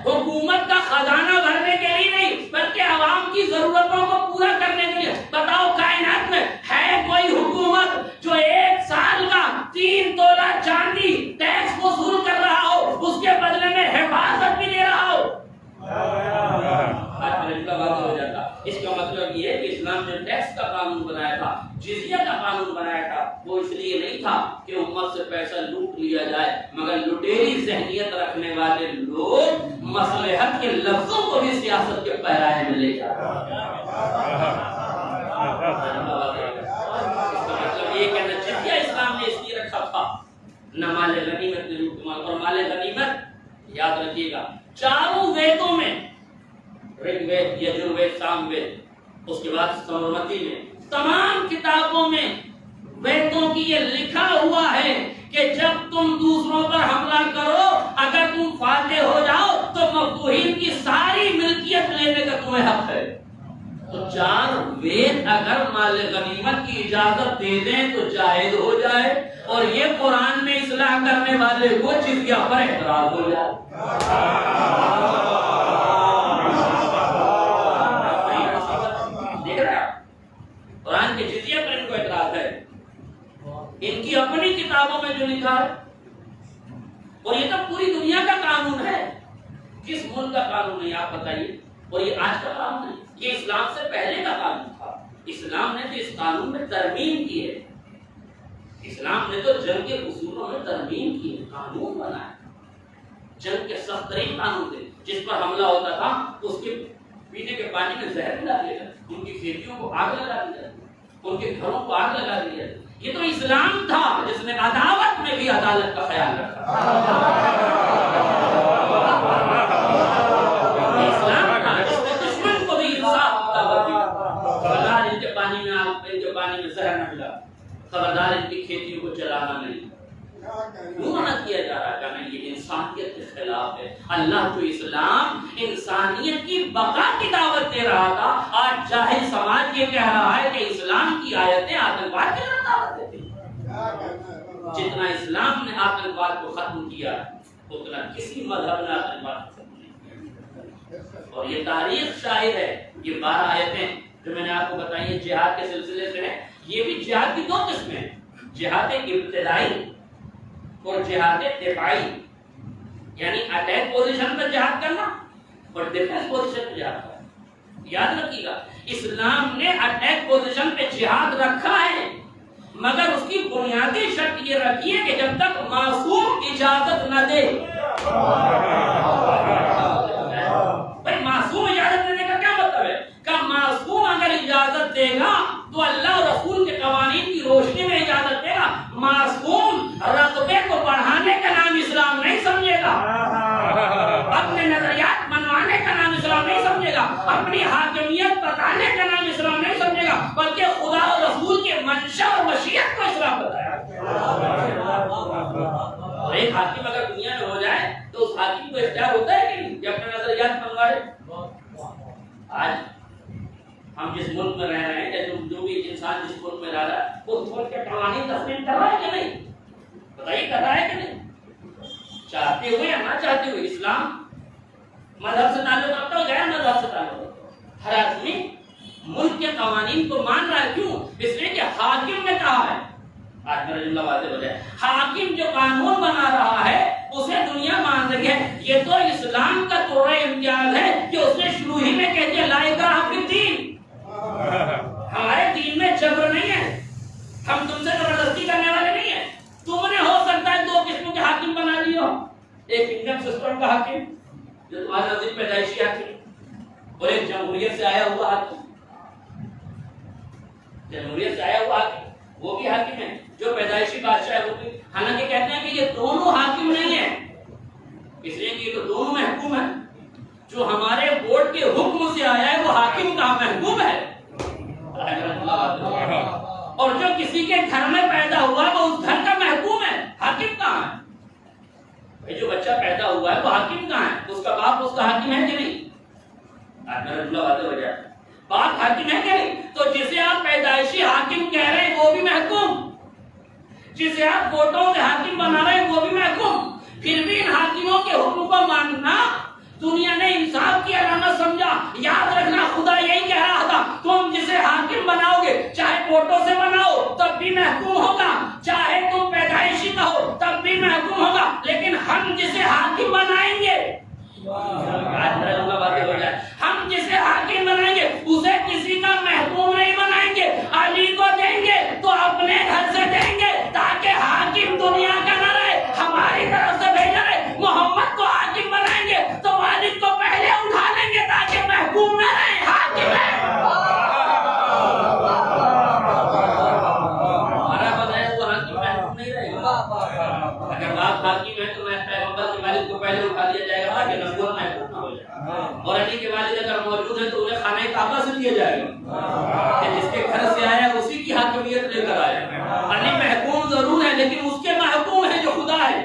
حکومت کا خزانہ بھرنے کے لیے نہیں بلکہ عوام کی ضرورتوں کو پورا کرنے کے لیے. بتاؤ کائنات میں ہے کوئی حکومت جو 1 سال کا 3 تولہ چاندی ٹیکس وصول کر رہا ہو, اس کے بدلے میں حفاظت بھی دے رہا ہو؟ ہو جاتا. اس کا مطلب یہ ہے کہ اسلام نے ٹیکس کا قانون بنایا تھا, جزیہ کا قانون بنایا تھا, وہ اس لیے نہیں تھا کہ امت سے پیسہ لوٹ لیا جائے, مگر لٹیری ذہنیت رکھنے والے لوگ مصلحت کے لفظوں کو بھی سیاست کے پہرائے میں لے جاتے ہیں. اس کا مطلب یہ کہ جزیہ اسلام نے اس لیے رکھا تھا نہ مال غنیمت نے لوٹ مال. اور مال غنیمت یاد رکھیے گا 4 ویدوں میں, رگ وید, یجروید, سام وید, اس کے بعد سمرمتی میں, تمام کتابوں میں ویدوں کی یہ لکھا ہوا ہے کہ جب تم دوسروں پر حملہ کرو اگر تم فاتح ہو جاؤ تو مفتوحین کی ساری ملکیت لینے کا تمہیں حق ہے. تو 4 وید اگر مال غنیمت کی اجازت دے دیں تو جائز ہو جائے, اور یہ قرآن میں اصلاح کرنے والے وہ جزیہ پر اعتراض ہو جائے. قرآن کے جزیہ پر ان کو اعتراض ہے, ان کی اپنی کتابوں میں جو لکھا ہے. اور یہ تو پوری دنیا کا قانون ہے, کس ملک کا قانون ہے آپ بتائیے؟ اور یہ آج کا قانون ہے, یہ اسلام سے پہلے کا قانون تھا. اسلام نے تو اس قانون میں ترمیم کی ہے, اسلام نے تو جنگ کے اصولوں میں ترمیم کی ہے, قانون بنایا. جنگ کے سخت ترین قانون تھے, جس پر حملہ ہوتا تھا اس کے پینے کے پانی میں زہر ملا دیا جاتا, ان کی کھیتیوں کو آگ لگا دی جاتی, ان کے گھروں کو آگ لگا دی جاتی. یہ تو اسلام تھا جس نے عداوت میں بھی عدالت کا خیال رکھا. اسلام تھا جس نے دشمن کو بھی انصاف کا دعوت دی. خبردار ان کے پانی میں آگ, ان کے پانی میں زہر نہ ملا, خبردار ان کی کھیتیوں کو جلانا نہیں. کیوں منع کیا جا رہا ہے؟ کہ یہ انسانیت کے خلاف ہے. اللہ تو اسلام انسانیت کی بقا کی دعوت دے رہا تھا, آج جاہل سماج یہ کہہ رہا ہے کہ اسلام کی آیتیں آتنکواد کی دعوت دیتی ہیں. جتنا اسلام نے آتنکواد کو ختم کیا اتنا کسی مذہب نے آتنکواد کو ختم نہیں کیا. اور یہ تاریخ شاہد ہے. یہ 12 آیتیں جو میں نے آپ کو بتائی ہیں جہاد کے سلسلے سے ہیں. یہ بھی جہاد کی 2 قسمیں ہیں, جہاد ابتدائی اور جہاد دفاعی. یعنی اٹیک پوزیشن پر جہاد کرنا اور ڈیفنس پوزیشن پر جہاد کرنا. یاد رکھیے گا اسلام نے اٹیک پوزیشن پہ جہاد رکھا ہے, مگر اس کی بنیادی شرط یہ رکھی ہے کہ جب تک معصوم اجازت نہ دے. بھائی معصوم اجازت دینے کا کیا مطلب ہے؟ کہ معصوم اگر اجازت دے گا تو اللہ اور رسول کے قوانین کی روشنی میں اجازت دے گا. معصوم رقبے کو بڑھانے کا نام اسلام نہیں سمجھے گا, اپنے نظریات منوانے کا نام اسلام نہیں سمجھے گا, اپنی حاکمیت بتانے کا نام اسلام نہیں سمجھے گا, بلکہ خدا اور رسول کے منشا اور مشیت کو اسلام بتایا. اور ایک حاکم اگر دنیا میں ہو جائے تو اس حاکم کو اختیار ہوتا ہے کہ نہیں کہ اپنے نظریات منوائے. آج ہم جس ملک میں رہ رہے ہیں یا جو بھی انسان جس ملک میں رہ رہا ہے وہ اس ملک کے قوانین تسلیم کر رہا ہے کہ نہیں؟ بتائیے کر رہا ہے کہ نہیں؟ چاہتے ہوئے یا نہ چاہتے ہوئے اسلام مذہب سے تعلق رکھتا ہو, غیر مذہب سے تعلق رکھتا ہو, ہر آدمی ملک کے قوانین کو مان رہا ہے. کیوں؟ اس لیے کہ حاکم نے کہا ہے. آج میرا جملہ واضح ہو جائے. حاکم جو قانون بنا رہا ہے اسے دنیا مان رہی ہے. یہ تو اسلام کا توڑا امتیاز ہے کہ اس نے شروع ہی میں کہہ دیا لا اکراہ فی الدین. ہمارے دین میں جبر نہیں ہے, ہم تم سے زبردستی کرنے والے نہیں ہیں. تم نے ہو سکتا ہے 2 قسموں کے حاکم بنا لیے ہو, ایک انڈین سسٹم کا حاکم جو تمہارے نزدیک پیدائشی حاکم, اور ایک جمہوریت سے آیا ہوا حاکم. جمہوریت سے آیا ہوا حاکم وہ بھی حاکم ہے, جو پیدائشی بادشاہ ہے وہ بھی. حالانکہ کہتے ہیں کہ یہ دونوں حاکم نہیں ہیں, اس لیے کہ یہ تو دونوں محکوم ہیں. جو ہمارے ووٹ کے حکم سے آیا ہے وہ حاکم کا محکوم ہے, اور جو کسی کے گھر میں پیدا ہوا ہے وہ اس گھر کا محکوم ہے. حاکم کہاں ہے بھائی؟ جو بچہ پیدا ہوا ہے وہ حاکم کہاں ہے؟ اس کا باپ اس کا حاکم ہے کہ نہیں؟ آج میرا جملہ واضح ہو جائے. باپ حاکم ہے کہ نہیں؟ تو جسے آپ پیدائشی حاکم کہہ رہے ہیں وہ بھی محکوم, جسے آپ ووٹوں سے حاکم بنا رہے ہیں وہ بھی محکوم. پھر بھی ان حاکموں کے حکم کو ماننا دنیا نے انصاف کی علامت سمجھا. یاد رکھنا خدا یہی کہہ رہا تھا تم جسے حاکم بناؤ گے چاہے ووٹوں سے بناؤ تب بھی محکوم ہوگا, چاہے تم پیدائشی کا ہو تب بھی محکوم ہوگا. لیکن ہم جسے حاکم بنائیں گے, ہم جسے حاکم بنائیں گے اسے کسی کا محکوم نہیں بنائیں گے. علی کو دیں گے تو اپنے گھر سے دیں گے تاکہ حاکم دنیا کا نہ رہے, ہماری طرف سے بھیجا رہے. محمد کو حاکم بنائیں گے تو والد کو پہلے اٹھا لیں گے تاکہ محکوم نہ رہے, حاکم ہے. ہمارا بتایا تو حاکم محکوم نہیں رہے گا. اگر بات حاکم ہے تو میں پیغمبر کے والد کو پہلے اٹھا دیا جائے گا تاکہ نبوت محکوم نہ ہو جائے, اور علی کے والد اگر موجود ہیں تو انہیں خانہ کعبہ سے دیا جائے گا کہ جس کے گھر سے آیا اسی کی حاکمیت لے کر آیا. علی محکوم ضرور ہے لیکن اس کے محکوم ہے جو خدا ہے,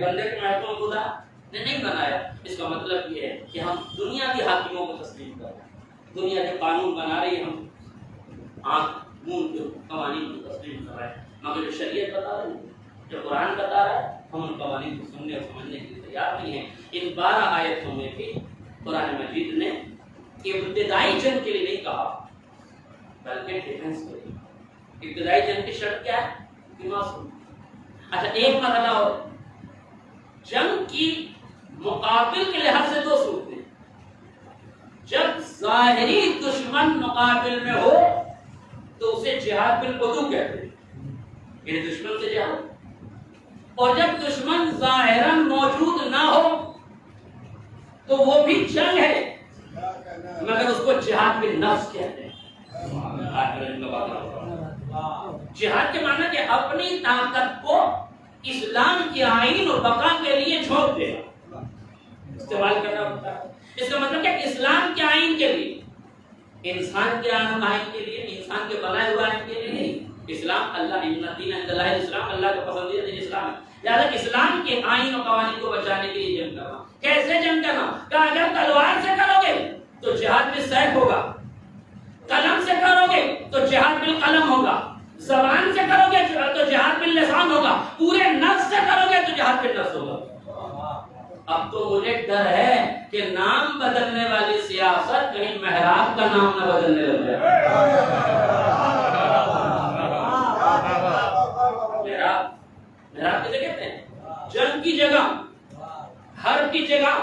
بندے کے محکوم خدا نے نہیں بنایا. اس کا مطلب یہ ہے کہ ہم دنیا کے حاکموں کو تسلیم کر رہے ہیں, دنیا جو قانون بنا رہی ہے ہم آنکھ مون کے قوانین کو تسلیم کر رہے ہیں, مگر جو شریعت بتا رہی ہے, جو قرآن بتا رہا ہے, ہم ان قوانین کو سننے اور سمجھنے کے لیے تیار نہیں ہیں. ان 12 آیتوں میں بھی قرآن مجید نے ابتدائی جنگ کے لیے نہیں کہا بلکہ ڈیفنس کے لیے. ابتدائی جنگ کی شرط کیا ہے؟ اچھا ایک مرحلہ اور, جنگ کی مقابل کے لحاظ سے 2 صورتیں. جب ظاہری دشمن مقابل میں ہو تو اسے جہاد بالقدو کہتے ہیں, یہ دشمن سے جہاد. اور جب دشمن ظاہراً موجود نہ ہو تو وہ بھی جنگ ہے مگر اس کو جہاد بالنفس کہتے ہیں. جہاد کے معنی کہ اپنی طاقت کو اسلام کے آئین اور بقا کے لیے جھونک دینا, استعمال کرنا ہوتا ہے. اس کا مطلب کہ اسلام کے آئین کے لیے, انسان کے آئین کے لیے, انسان کے بنائے ہوئے آئین کے لیے نہیں. اسلام اللہ ان الدین عند اللہ الاسلام, اللہ کا پسندیدہ دین اسلام ہے. لہٰذا اسلام کے آئین و قوانین کو بچانے کے لیے جنگ کرنا. کیسے جنگ کرنا؟ کہ اگر تلوار سے کرو گے تو جہاد بالسیف ہوگا, قلم سے کرو گے تو جہاد بالقلم ہوگا, زبان سے کرو گے تو جہاد باللسان ہوگا, پورے نفس سے کرو گے تو جہاد بالنفس ہوگا. اب تو مجھے ڈر ہے کہ نام بدلنے والی سیاست کہیں محراب کا نام نہ بدلنے لگ جائے. محراب کسے کہتے ہیں؟ جنگ کی جگہ, حرب کی جگہ.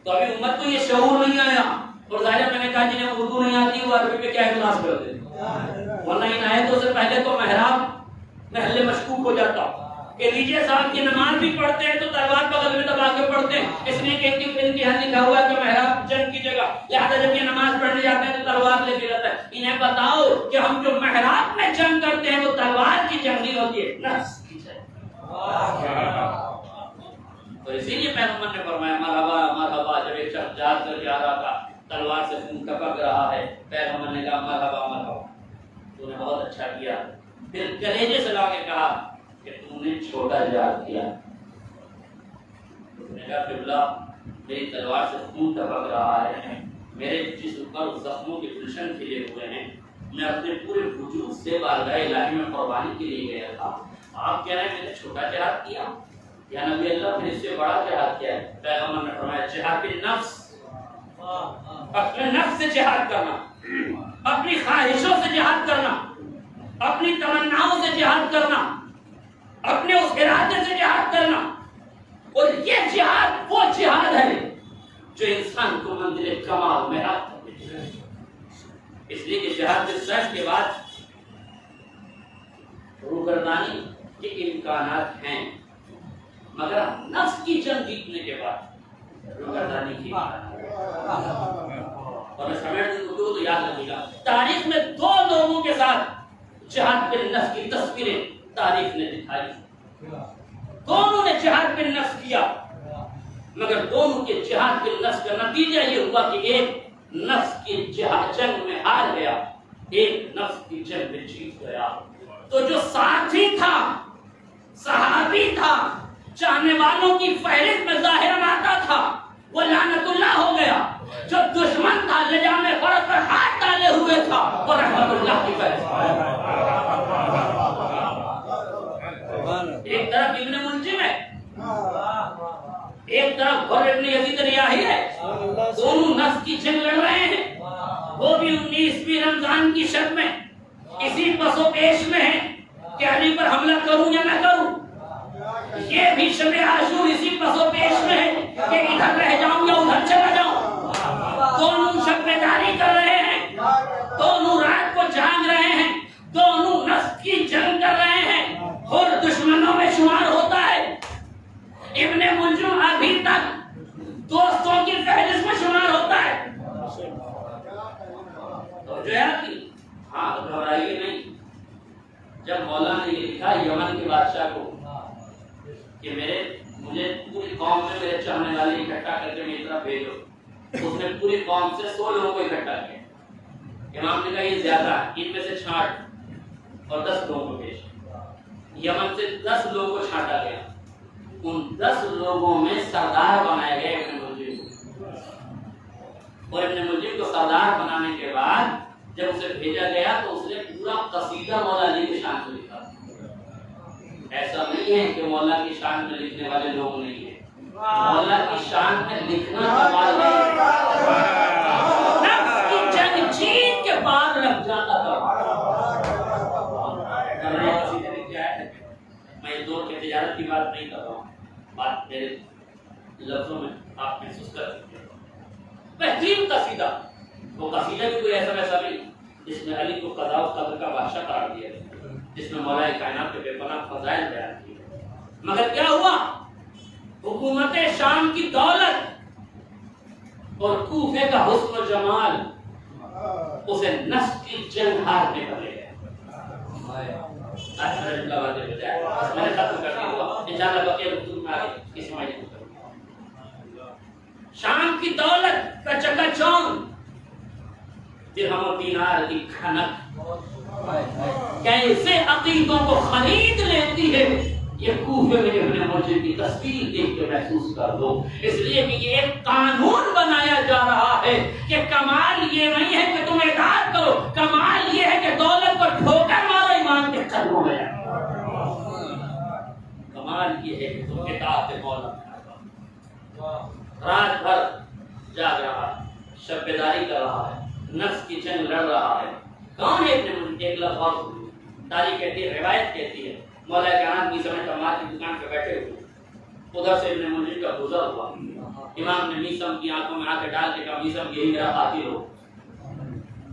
تو ابھی امت کو یہ شعور نہیں آیا, اور ظاہر میں نے کہا جنہیں اردو نہیں آتی وہ عربی پہ کیا اخلاص کرتے, ورنہ ان آیتوں سے پہلے تو محراب محل مشکوک ہو جاتا کہ لیجیے صاحب کی نماز بھی پڑھتے ہیں تو تلوار بغل میں دبا کے پڑھتے ہیں, اس لیے کہ ان کے یہاں لکھا ہوا ہے کہ محراب جنگ کی جگہ, لہٰذا جب یہ نماز پڑھنے جاتے ہیں تو تلوار لے کے جاتا ہے. انہیں بتاؤ کہ ہم جو محراب میں جنگ کرتے ہیں وہ تلوار کی جنگ نہیں ہوتی ہے, نفس کی جنگ. تو اسی لیے پیغمبر نے فرمایا مرحبا مرحبا, جب ایک شخص جہاد کر جا رہا تھا تلوار سے خون ٹپک رہا ہے, پیغمبر نے کہا مرحبا مرحبا, تو نے بہت اچھا کیا. پھر کلیجے سے لا کے کہا کہ تم نے چھوٹا جہاد کیا. اس نے کہا قبلہ میری تلوار سے خون ٹپک رہا ہے, میرے جسم پر زخموں کے گلشن کھلے ہوئے ہیں, میں اپنے پورے وجود سے بارگاہ الہی میں قربانی کے لیے گیا تھا. آپ کہہ رہے ہیں میں نے چھوٹا جہاد کیا, یا نبی اللہ پھر اس سے بڑا جہاد کیا ہے؟ پیغمبر نے فرمایا جہاد بالنفس. اپنے نفس سے جہاد کرنا، اپنی خواہشوں سے جہاد کرنا، اپنی تمناؤں سے جہاد کرنا، اپنے اس ارادے سے جہاد کرنا. اور یہ جہاد وہ جہاد ہے جو انسان کو منزل کمال میں رکھتا ہے. اس لیے کہ جہاد سچ کے بعد روگردانی کے امکانات ہیں، مگر نفس کی جنگ جیتنے کے بعد روگردانی کی اور میں سمیٹ دوں تو یاد رکھے گا. تاریخ میں دو لوگوں کے ساتھ جہاد بن نفس کی تصویریں تاریخ نے دکھائی. دونوں نے جہاد بن نفس کیا، مگر دونوں کے جہاد بن نفس کا نتیجہ یہ ہوا کہ ایک نفس کی جنگ میں ہار گیا، ایک نفس کی جنگ میں جیت گیا. تو جو ساتھی تھا، صحابی تھا، چاہنے والوں کی فہرست میں ظاہر آتا تھا، وہ لعنت اللہ ہو گیا. جو دشمن تھا، لجام فرض پر ہاتھ ڈالے ہوئے تھا، وہ رحمت اللہ کی فہرست. ایک طرف ابن ملجم ہے، ایک طرف غر ابن یزید ریاحی ہے. دونوں نفس کی جنگ لڑ رہے ہیں. وہ بھی 19ویں رمضان کی شب میں اسی پس و پیش میں ہے کہ علی پر حملہ کروں یا نہ کروں. یہ بھی شب عاشور اسی پس و پیش میں ہے کہ ادھر رہ جاؤں یا ادھر چلا جاؤں. دونوں شب بیداری کر رہے ہیں، دونوں رات کو جاگ رہے ہیں، دونوں نفس کی جنگ کر رہے ہیں اور دشمنوں میں شمار ہوتا ہے. ابن ملجم ابھی تک دوستوں کی فہرست میں شمار ہوتا ہے. تو جو ہے کہ ہاں گھبرائیے نہیں. جب مولانا نے یہ لکھا یمن کے بادشاہ کو کہ مجھے پوری قوم سے میرے چاہنے والے اکٹھا کر کے میری طرف بھیجو، اس نے پوری قوم سے 100 لوگوں کو اکٹھا کیا. امام نے کہا یہ زیادہ ہے، ان میں سے چھانٹ اور 10 لوگوں کو بھیج. یمن سے 10 لوگوں کو چھانٹا گیا. ان 10 لوگوں میں سردار بنایا گیا ابن ملجم کو. اور ابن ملجم کو سردار بنانے کے بعد جب اسے بھیجا گیا تو اس نے پورا قصیدہ مولا علی کی شان میں لکھا. ایسا نہیں ہے کہ مولا کی شان میں لکھنے والے لوگ نہیں ہیں. مولا کی شان میں لکھنا کمال ہے. نفس کی جنگ جیت کے بعد لگ جاتا تھا. میں دور کے تجارت کی بات نہیں کر رہا ہوں، بات میرے لفظوں میں آپ محسوس کر سکتے ہیں. بہترین قصیدہ. وہ قصیدہ بھی کوئی ایسا ویسا نہیں جس میں علی کو قضاء و قدر کا بادشاہ قرار دیا گیا، جس میں مولا کائنات کے بے پناہ فضائل بیان کیے. مگر کیا ہوا؟ حکومت شام کی دولت اور کوفے کا حسن و جمال اسے نفس کی جنگ ہارنے پر لے گیا. میں نے ختم کر دیا، انشاءاللہ بقیہ رسول میں آگے اس معنی کو کروں. شام کی دولت کا چکا چوند، درہم و دینار کی کھنک کیسے عقیدوں کو خرید لیتی ہے، یہ کوفے میں ابن ملجم کی تصویر دیکھ کے محسوس کر دو. اس لیے کہ یہ ایک قانون بنایا جا رہا ہے کہ کمال یہ نہیں ہے کہ تم اطاعت کرو، کمال یہ ہے کہ دولت کو ٹھوکر مارو ایمان کے قدموں میں. کمال یہ ہے کہ تم اطاعت مولا رات بھر جاگ رہا ہے، شب بیداری کر رہا ہے، نفس کی جنگ لڑ رہا ہے. کون ہے ابن ملجم؟ ایک لفظ اور تاریخ کہتی ہے، روایت کہتی ہے مولا کائنات کی سمے تمار کی دکان پہ بیٹھے ہوئے، ادھر سے ابن ملجم کا گزر ہوا. امام نے میثم کی آنکھوں میں آنکھ ڈال کے کہا میثم یہی میرا قاتل ہو.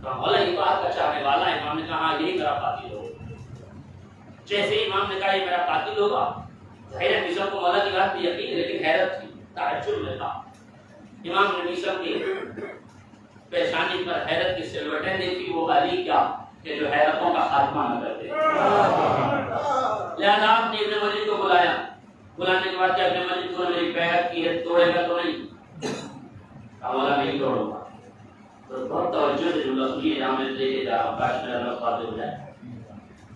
کہا مولا یہ بات کا چاہنے والا ہے. امام نے کہا ہاں یہی میرا قاتل ہو. جیسے امام نے کہا یہ میرا قاتل ہوگا، ظاہر ہے میثم کو مولا کی بات پہ یقین ہے، لیکن حیرت تھی، تعجب میں تھا. امام نے میثم کی پیشانی پر حیرت کی سلوٹیں دیکھی. وہ علی کیا کہ جو حیرتوں کا خاتمہ نہ کرتے. لہذا آپ نے ابن ملجم کو بلایا. بلانے کے بعد کیا ابن ملجم تو نے میری بیعت کی ہے، توڑے گا تو نہیں؟ کہا مولا نہیں توڑوں گا. تو بہت توجہ سے جملہ سنیے، جہاں میں لے کے جا رہا ہوں، کاش میرا لفظ واضح ہو جائے.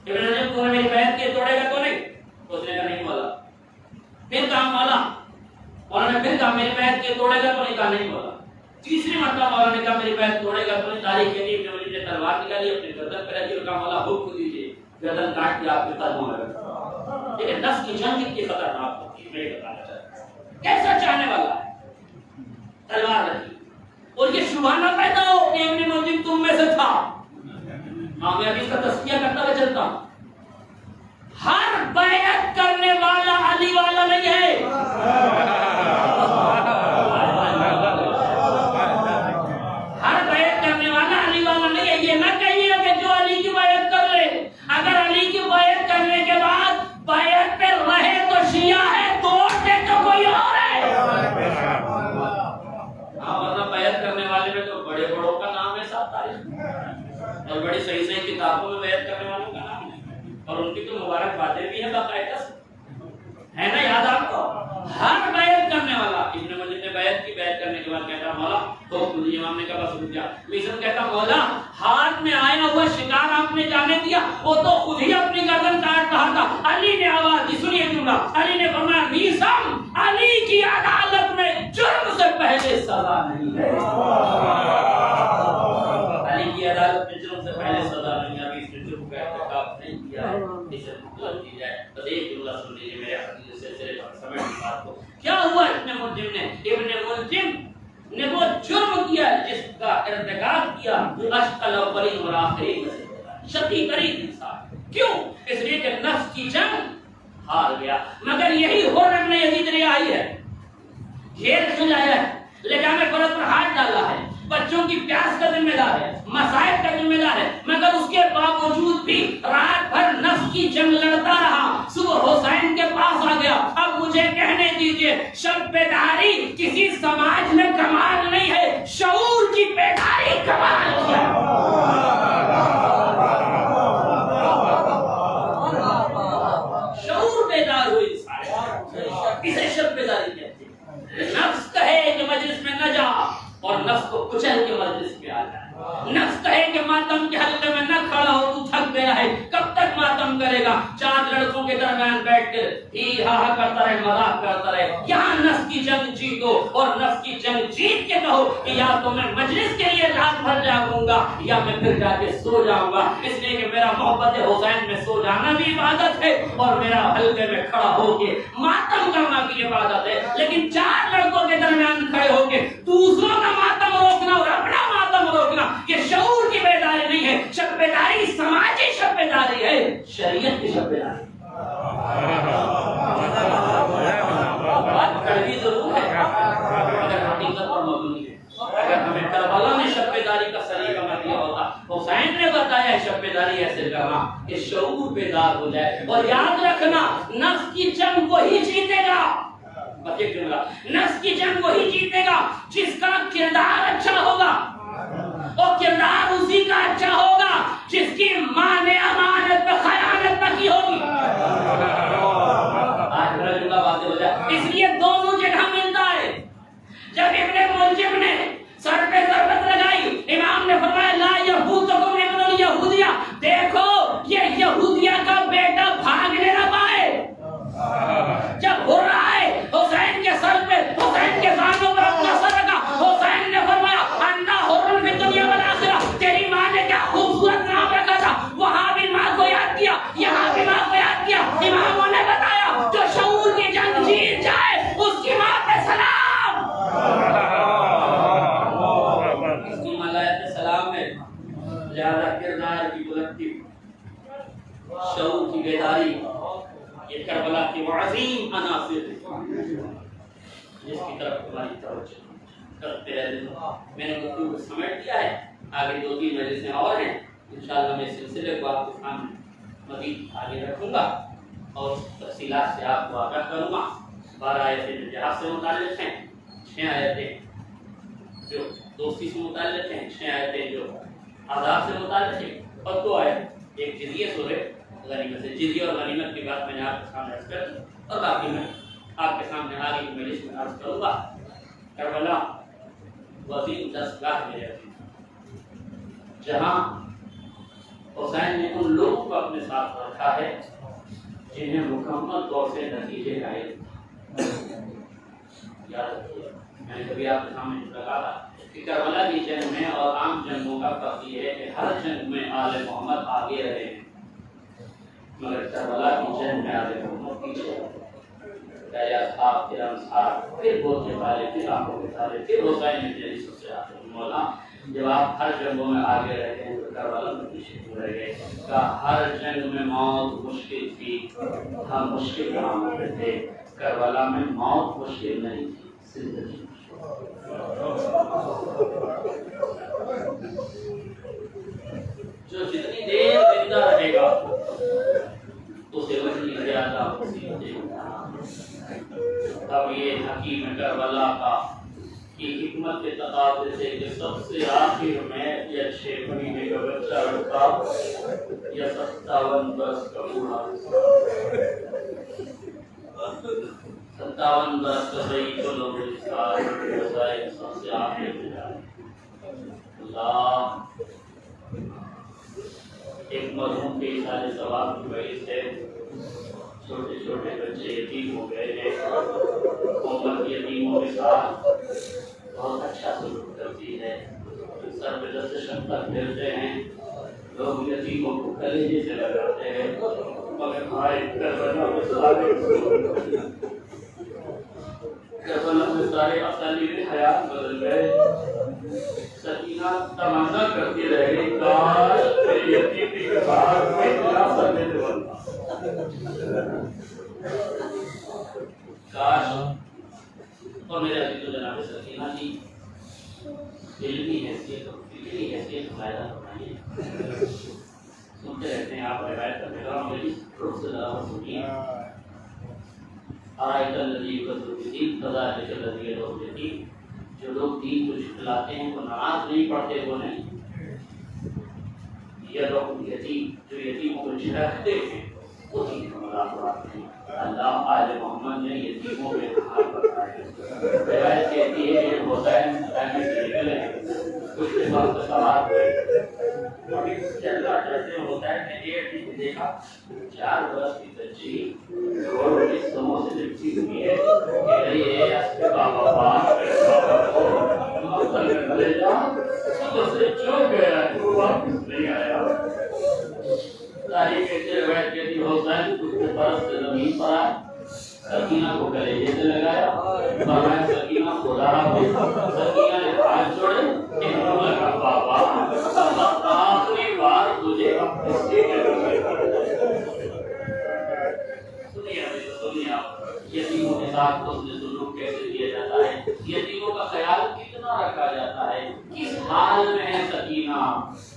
ابن ملجم تو نے میری بیعت کی ہے، توڑے گا تو نہیں؟ اس نے کہا نہیں مولا. پھر کہا مولا، مولا نے پھر کہا میری بیعت کی ہے، توڑے گا تو نہیں؟ کہا نہیں مولا. تیسری مرتبہ مولا نے کہا میری بیعت توڑے گا تو نہیں؟ تاریخ کہتی ہے ابن ملجم نے تلوار نکالی، اپنے گردن پہ رکھی اور کہا مولا حکم دیجیے گردن کاٹ کے آپ کے قدموں میں رکھا. لیکن نفس کی جنگ کتنی خطرناک ہوتی ہے، میں بتانا چاہتا ہوں. کیسا چاہنے والا ہے، تلوار رکھی، اور یہ شبہ نہ پیدا ہو کہ ابن ملجم تم میں سے تھا. ہاں میں ابھی اس کا تذکیہ کرتا ہوا چلتا ہوں. ہر بیعت کرنے والا علی والا نہیں ہے. ہر بیعت کرنے والا علی والا نہیں ہے. یہ نہ کہیے کہ جو علی کی بیعت کر لے, اگر علی کی بیعت کرنے کے بعد بیعت پہ رہے تو شیعہ ہے, توڑ دے تو کوئی اور ہے. ہاں ورنہ بیعت کرنے والے میں تو بڑے بڑوں کا نام ہے ساتھ تاریخ, اور بڑی صحیح صحیح کتابوں میں بیعت کرنے والوں کا نام ہے, اور ان کی تو مبارک باتیں بھی ہیں باقاعدہ ہے نا. یاد آپ کو ہر بیعت کرنے والا, ابن مجید نے بیعت کی, بیعت کرنے کے بعد کہتا مولا تو امام نے کہا بس رک جا. میسن کہتا مولا ہاتھ میں آیا ہوا شکار آپ نے جانے دیا, وہ تو خود ہی اپنی گردن کاٹ رہا تھا. علی نے آواز دی, سنیے جملہ, علی نے فرمایا میسن علی کی عدالت میں جرم سے پہلے سزا نہیں ہے. علی کی عدالت میں جرم سے پہلے سزا نہیں ہے. ابھی اس نے جرم کا ارتکاب نہیں کیا ہے, اسے مطلب دی جائے. بس ایک جملہ سن لیجیے میرے حدیث سے سلسلے پر سمجھ بات کو. کیا ہوا ابن ملجم نے؟ ابن ملجم نے وہ جرم کیا جس کا ارتکاب کیا اشقل اولین اور آخرین میں سے شقی ترین انسان. کیوں؟ اس لیے کہ نفس کی جنگ ہار گیا. مگر یہی حر ابن یزید رعائی ہے, گھیر کھلایا ہے, لجام فرض پر ہاتھ ڈالا ہے, بچوں کی پیاس کا ذمہ دار ہے, مسائل کا ذمہ دار ہے, مگر اس کے باوجود بھی رات بھر نفس کی جنگ لڑتا رہا. صبح حسین کے پاس آ گیا. اب مجھے کہنے دیجئے, شب بیداری کسی سماج میں کمال نہیں ہے, شعور کی بیداری کمال ہے. شعور بیدار ہوئی اسے شب بیداری کہتے ہیں. نفس کہے کہ مجلس میں نہ جا, اور نفس کو کچل کے مجلس میں آ جائے. نفس کہے کہ ماتم کے حلقے میں نہ کھڑا ہو, تو تھک گیا ہے, کب تک ماتم کرے گا. 4 لڑکوں کے درمیان بیٹھ کر ہی ہا ہا کرتا رہے, مذاق کرتا رہے. یہاں نفس کی جنگ جیتو, اور نفس کی جنگ جیت کے کہو کہ یا تو میں مجلس کے لیے رات بھر جاگوں گا, یا میں پھر جا کے سو جاؤں گا. اس لیے کہ میرا محبت حسین میں سو جانا بھی عبادت ہے, اور میرا حلقے میں کھڑا ہو کے ماتم کرنا بھی عبادت ہے. لیکن 4 لڑکوں کے درمیان کھڑے ہو کے دوسروں کا ماتم روکنا اور اپنا ماتم روکنا, یہ شعور کی بیداری نہیں ہے. شب بیداری سماجی شب بیداری ہے, شریعت کی شب بیداری. بات کڑوی ضرور ہے مگر حقیقت پر مبنی ہے. اگر ہمیں کربلا میں شب بیداری کا سلیقہ نہ دیا ہوتا, حسین نے بتایا شب بیداری ایسے کرنا کہ شعور بیدار ہو جائے. اور یاد رکھنا, نفس کی جنگ وہی جیتے گا, نفس کی جنگ وہی جیتے گا جس کا کردار اچھا ہوگا, اور کردار اسی کا اچھا ہوگا جس کی ماں نے امانت پہ خیانت نہ کی ہوگی. آج میرا جملہ واضح ہو جائے. اس لیے دونوں جگہ ملتا ہے. جب ابن ملجم نے سر پہ ضربت لگائی, امام نے فرمایا لا یحوزکم ابن الیہودیہ, دیکھو یہ یہودیہ کا بیٹا بھاگنے نہ پائے. جب ہو رہا ہے حسین کے سر پہ, حسین کے سانوں پر اپنا سر رکھا, حسین نے فرمایا انا حرن فی الدنیا والآخرہ, تیری ماں نے کیا خوبصورت نام رکھا تھا, وہاں بھی ماں کو یاد کیا, یہاں بھی ماں کو یاد کیا. اماموں نے بتایا جو شعور کی جنگ جیت جائے اس کی ماں پہ سلام, اس کی ملائکہ پہ سلام ہے. لہذا کردار کی بلندی, شعور کی بیداری, یہ کربلا کی وہ عظیم عناصر جس کی طرف ہماری توجہ کرتے رہتے ہیں. میں نے گفتگو کو سمیٹ دیا ہے, آگے 2-3 مجلسیں اور ہیں. انشاءاللہ میں اس سلسلے کو آپ کے سامنے مزید آگے رکھوں گا اور تفصیلات سے آپ کو آگاہ کروں گا. 12 آیتیں جہاد سے متعلق ہیں, 6 آیتیں جو دوستی سے متعلق ہیں, 6 آیتیں جو عذاب سے متعلق ہیں, اور 2 آیت ایک جزیہ سورہ غنیمت سے. جزیہ اور غنیمت کی بات میں نے آپ کے سامنے عرض کر دی, اور باقی میں آپ کے سامنے آگے کی مجلس میں عرض کروں گا. کربلا وسیع دستگاہ میں رہتی جہاں حسین نے ان لوگوں کو اپنے ساتھ رکھا ہے جنہیں مکمل طور سے نتیجے کا علم. یاد رکھیے, میں نے کبھی آپ کے سامنے کہا تھا کہ کربلا کی جنگ میں اور عام جنگوں کا فرق یہ ہے کہ ہر جنگ میں آل محمد آگے رہے ہیں, مگر کربلا کی جنگ میں آل محمد پیچھے رہے. پہلے اصحاب, پھر انصار, پھر گوتے والے, پھر آنکھوں کے تارے, پھر حسین ابن علی سب سے آخر مولا جب آپ ہر جنگوں میں آگے رہے ہیں تو کربلا میں پیچھے کیوں رہ گئے؟ کہا ہر جنگ میں موت مشکل تھی، ہم مشکل کام ہوتے تھے، کربلا میں موت مشکل نہیں تھی، زندگی جو جتنی دیر زندہ رہے گا اسے وہی زیادہ مصیبتیں اب یہ حکیم کربلا کا کی حکمت کے تقاضے سے کہ سب سے آخر میں یا 6 مہینے کا بچہ لڑکا یا 57 برس کا بوڑھا 57 برس کا صحیح تو لوگ بجائے سب سے آخر میں جائے اللہ ایک مرحوم کے اشارے ثواب کی وجہ سے چھوٹے چھوٹے بچے یتیم ہو گئے ہیں، امت یتیموں کے ساتھ بہت اچھا سلوک کرتی ہے، سر پہ دستشن تک پھیرتے ہیں، لوگ یتیموں کو کلیجے سے لگاتے ہیں، مگر بھائی کربلا میں سارے اسالیب حیات بدل گئے۔ سکینہ تمنا کرتی رہ گئی کاش میری یتیمی کے بعد کوئی خلاصہ دینے والا، کاش۔ اور میرے عزیز و جناب سکینہ جی علمی حیثیت اور فکری حیثیت فائدہ فرمائیے، سنتے رہتے ہیں آپ روایت کا پیغام میری روح سے ذرا سنیے۔ آیت الذی یکذب بالدین فذلک الذی یدعو الیتیم، جو لوگ دین کو جھٹلاتے ہیں وہ نماز نہیں پڑھتے، وہ نہیں یدعو الیتیم، جو یتیموں کو جھڑکتے ہیں وہ دین کا مذاق اڑاتے ہیں۔ اللہ آل محمد نے یتیموں پہ ہاتھ بتایا ہے، روایت کہتی ہے کہ حسین رحمۃ نکلے کچھ کے بعد سوال ہوئے، چل رہا چلتے حسین نے ایک دن دیکھا 4 برس کی بچی اور اس سمو سے لپٹی ہوئی ہے کہ رہی ہے اس کے بابا باپ مقتل میں بھلے جا تو سے چوک گیا ہے وہ واپس نہیں آیا۔ تاریخ کے روایت کہتی حسین اس کے پرس سے زمین پر آئے، سکینہ کو کلیجے سے لگایا، فرمایا سکینہ خدا حافظ، سکینہ نے ہاتھ جوڑے، انہوں نے کہا بابا آخری بار تجھے اپنے سینے میں سنیے آپ یتیموں کے ساتھ اس نے سلوک کیسے کیا جاتا ہے، یتیموں کا خیال کتنا رکھا جاتا ہے، کس حال میں ہے سکینہ،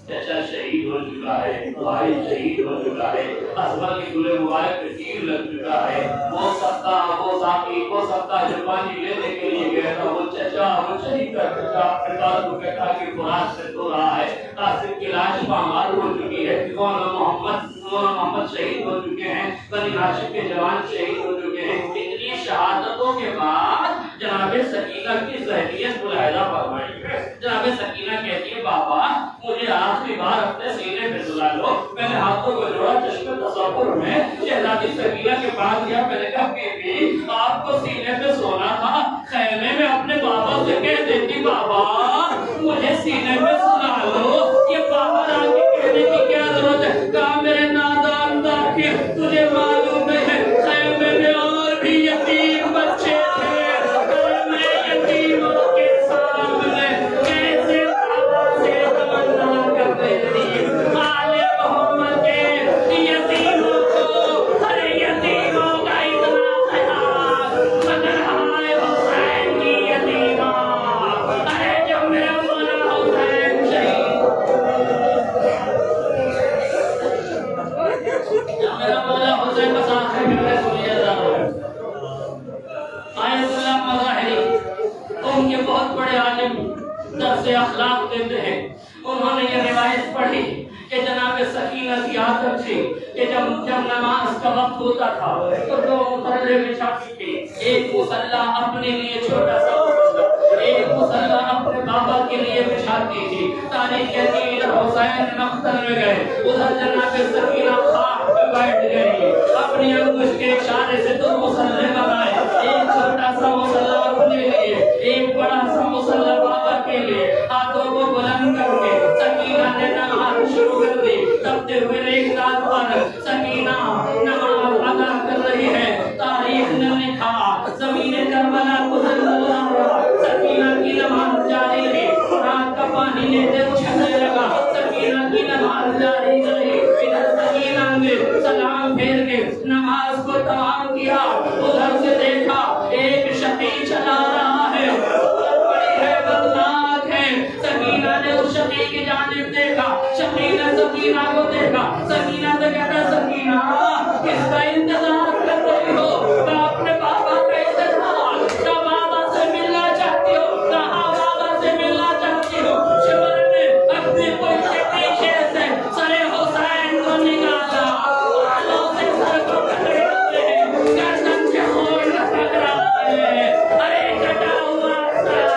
چچا شہید ہو چکا ہے، بھائی شہید ہو چکا ہے، اصغر کی گلے مبارک پہ تیر لگ چکا ہے، وہ سکتا جو پانی لینے کے لیے گیا تھا وہ چچا وہ شہید کا چچا اپنے پاس کو کہتا کہ قرآن سے تو رہا ہے، قاسم کی لاش پامال ہو چکی ہے، محمد شہید ہو چکے ہیں، بنی ہاشم کے جوان شہید ہو چکے ہیں، اتنی شہادتوں کے بعد جناب سکینہ کی ذہنیت ملاحظہ فرمائی ہے۔ جناب سکینہ کہتی ہے بابا مجھے آخری بار اپنے سینے پہ سلا لو، میں نے ہاتھوں کو جوڑا چشم تصور میں شہزادی سکینہ کے پاس گیا، میں نے کہا بیبی آپ کو سینے پہ سونا تھا، خیمے میں اپنے بابا سے کہہ دیتی بابا مجھے سینے پہ سلا لو، یہ باہر آ کے کہنے کی کیا ضرورت ہے؟ کہا میرے نادان داخل تجھے معلوم ہے خیمے میں اور بھی یتیم بچے تھے، میں یتیموں کے سامنے کیسے بابا سے تمنا کرتے تھی، آل محمد کے یتیموں کو ہر یتیموں کا اتنا خیال، مگر ہائے حسین کی یتیمہ، ارے جب میرا مولا حسین شہید، میرا مولا حسین کا ساتھ ہے کہ میں سنیے آیت اللہ مظاہری ان کے بہت بڑے عالم درس اخلاق دیتے ہیں، انہوں نے یہ روایت پڑھی کہ جناب سکینہ کی عادت تھی کہ جب نماز کا وقت ہوتا تھا تو 2 مصلے بچھاتی تھی، ایک مصلی اپنے لیے چھوٹا سا مصلی، ایک مصلی اپنے بابا کے لیے بچھاتی تھی۔ تاریخ کہتی ہے ادھر حسین مقتل میں گئے، ادھر جناب سکینہ خاک پہ بیٹھ گئی، اپنی انگشت کے اشارے سے 2 مصلی بنائے، ایک چھوٹا سا مصلی اپنے لیے، ایک بڑا سا مصلی بابا کے لیے، ہاتھوں کو بلند کر کے سکینہ نے نماز شروع کر دی۔ تبتے ہوئے ایک رات پر سکینہ نماز ادا کر رہی ہے، تاریخ نے لکھا زمین کربلا کو زلزلہ ہوا، سکینہ کی نماز جاری رہی، رات سکینہ سکینہ کو دیکھا، سکینہ سے کہتا سکینہ کس کا انتظار کر رہی ہو؟ میں اپنے بابا کا انتظار، کیا بابا سے ملنا چاہتی ہو؟ کہاں بابا سے ملنا چاہتی ہو؟ شمر نے اپنی پشت کے پیچھے سے سر حسین کو نکالا، بالوں سے سر کو پکڑے ہوئے ہیں، گردن سے خون لپک رہا ہے، ارے کٹا ہوا سر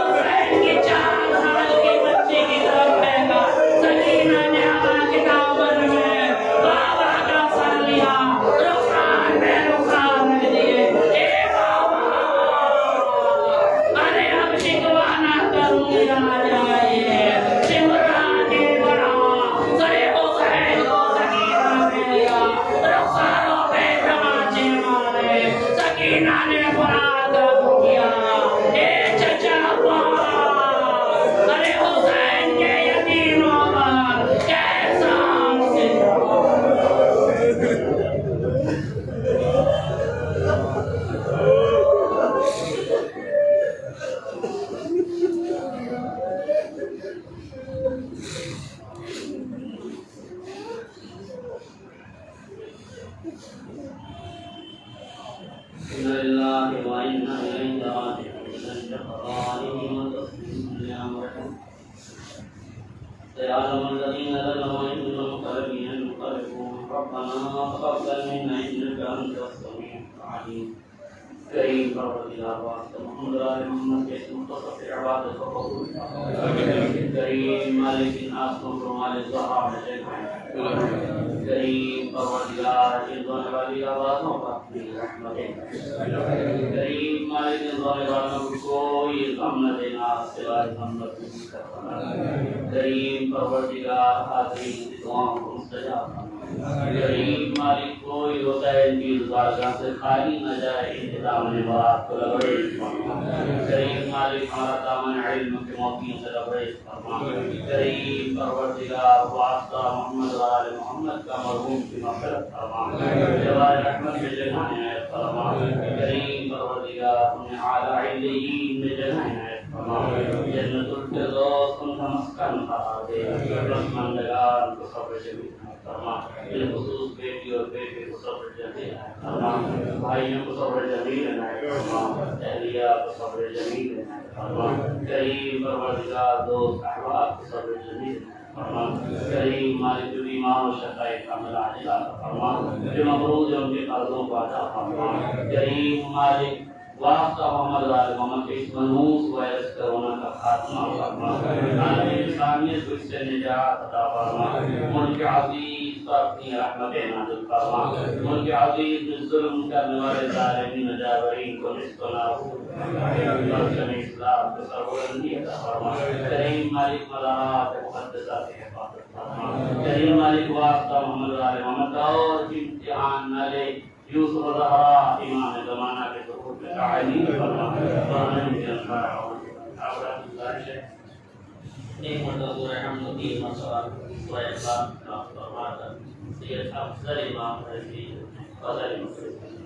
حسین کی 4 سال کی بچی کی طرف پھینکا۔ سکینہ نے آقا کے دامن میں بابا کا سر لیا، رخسان میں رخسان رکھ دیے، اے بابا ارے اب شکوہ نہ کروں آ جائے، شمران نے بڑھا سر حسین کو سکینہ نے لیا، رخسانوں پہ تماچے مارے، سکینہ نے فرار کیا، اے چچا عباس ارے حسین کے یتیموں پر کیسا إِنَّ لِلَّهِ وَإِنَّا إِلَيْهِ رَاجِعُونَ شَفَاعِهِ وَتَسْلِيمُ لِأَمْرِهِ سيعلم الذين ظلموا أيهم الذين ينقلبون ربنا تقبل منا إنك أنت السميع العليم كريم پروردگار واسطہ محمد آل محمد کے مختصر سے عبادت و قبول کریم مالک الناس مکرم الزہرا کریم پروردگار جلوہ والی آوازوں پر اپنی رحمت کریم مالک الظالمانوں کو کوئی غم نہ دینا سوائے محمد کی طرف کریم پروردگار حاضرین کی دعاؤں کو مستجاب کریم مالک کوئی ہوتا ہے ان کی بارگاہ سے خالی نہ جائے، انتظام بات کو لبریز فرما کریم مالک ہمارا دامن علم کے موقعوں سے لبریز فرما کریم پروردگار واسطہ محمد و آل محمد کا مرحوم کی مغفرت فرما جوار رحمت میں جگہ عنایت فرما کریم پروردگار انہیں اعلی علیین میں جگہ عنایت فرما جنت الفردوس ان کا مسکن قرار دے، رحمندگان کو صبر جمیل فرما، بالخصوص بیٹی اور بیٹے کو صبر جمیل فرما، بھائیوں کو صبر جمیل عنایت فرما، اہلیہ کو صبر جمیل عنایت فرما کریم پروردگار دوست احباب کو صبر جمیل فرما کریم مالک جو بیمار و شفاء کامل عاجل عطا فرما، جو مفروض ہے ان کے قرضوں کو عطا فرما کریم مالک واسطہ محمد آل محمد کے اس منحوس وائرس کرونا کا خاتمہ فرما، عالم انسانیت کو اس سے نجات عطا فرما، ملک عزیز پر اپنی رحمت نازل فرما، ملک عزیز میں ظلم کرنے والے ظالمین و جابرین کو نصف و نابود پرچم اسلام کو سربلندی عطا فرما کریم مالک مزارات مقدسات کی حفاظت فرما کریم مالک واسطہ محمد آل محمد کا اور امتحان نہ لے، یوسف و زہرا امام زمانہ کے ظہور میں تعلیم فرما قرآن کے انبار عورت گزارش ہے ایک مرتبہ رحم و تین مرتبہ سورہ اخلاص کا فرما کر سید افضل امام رضی فضل مسلم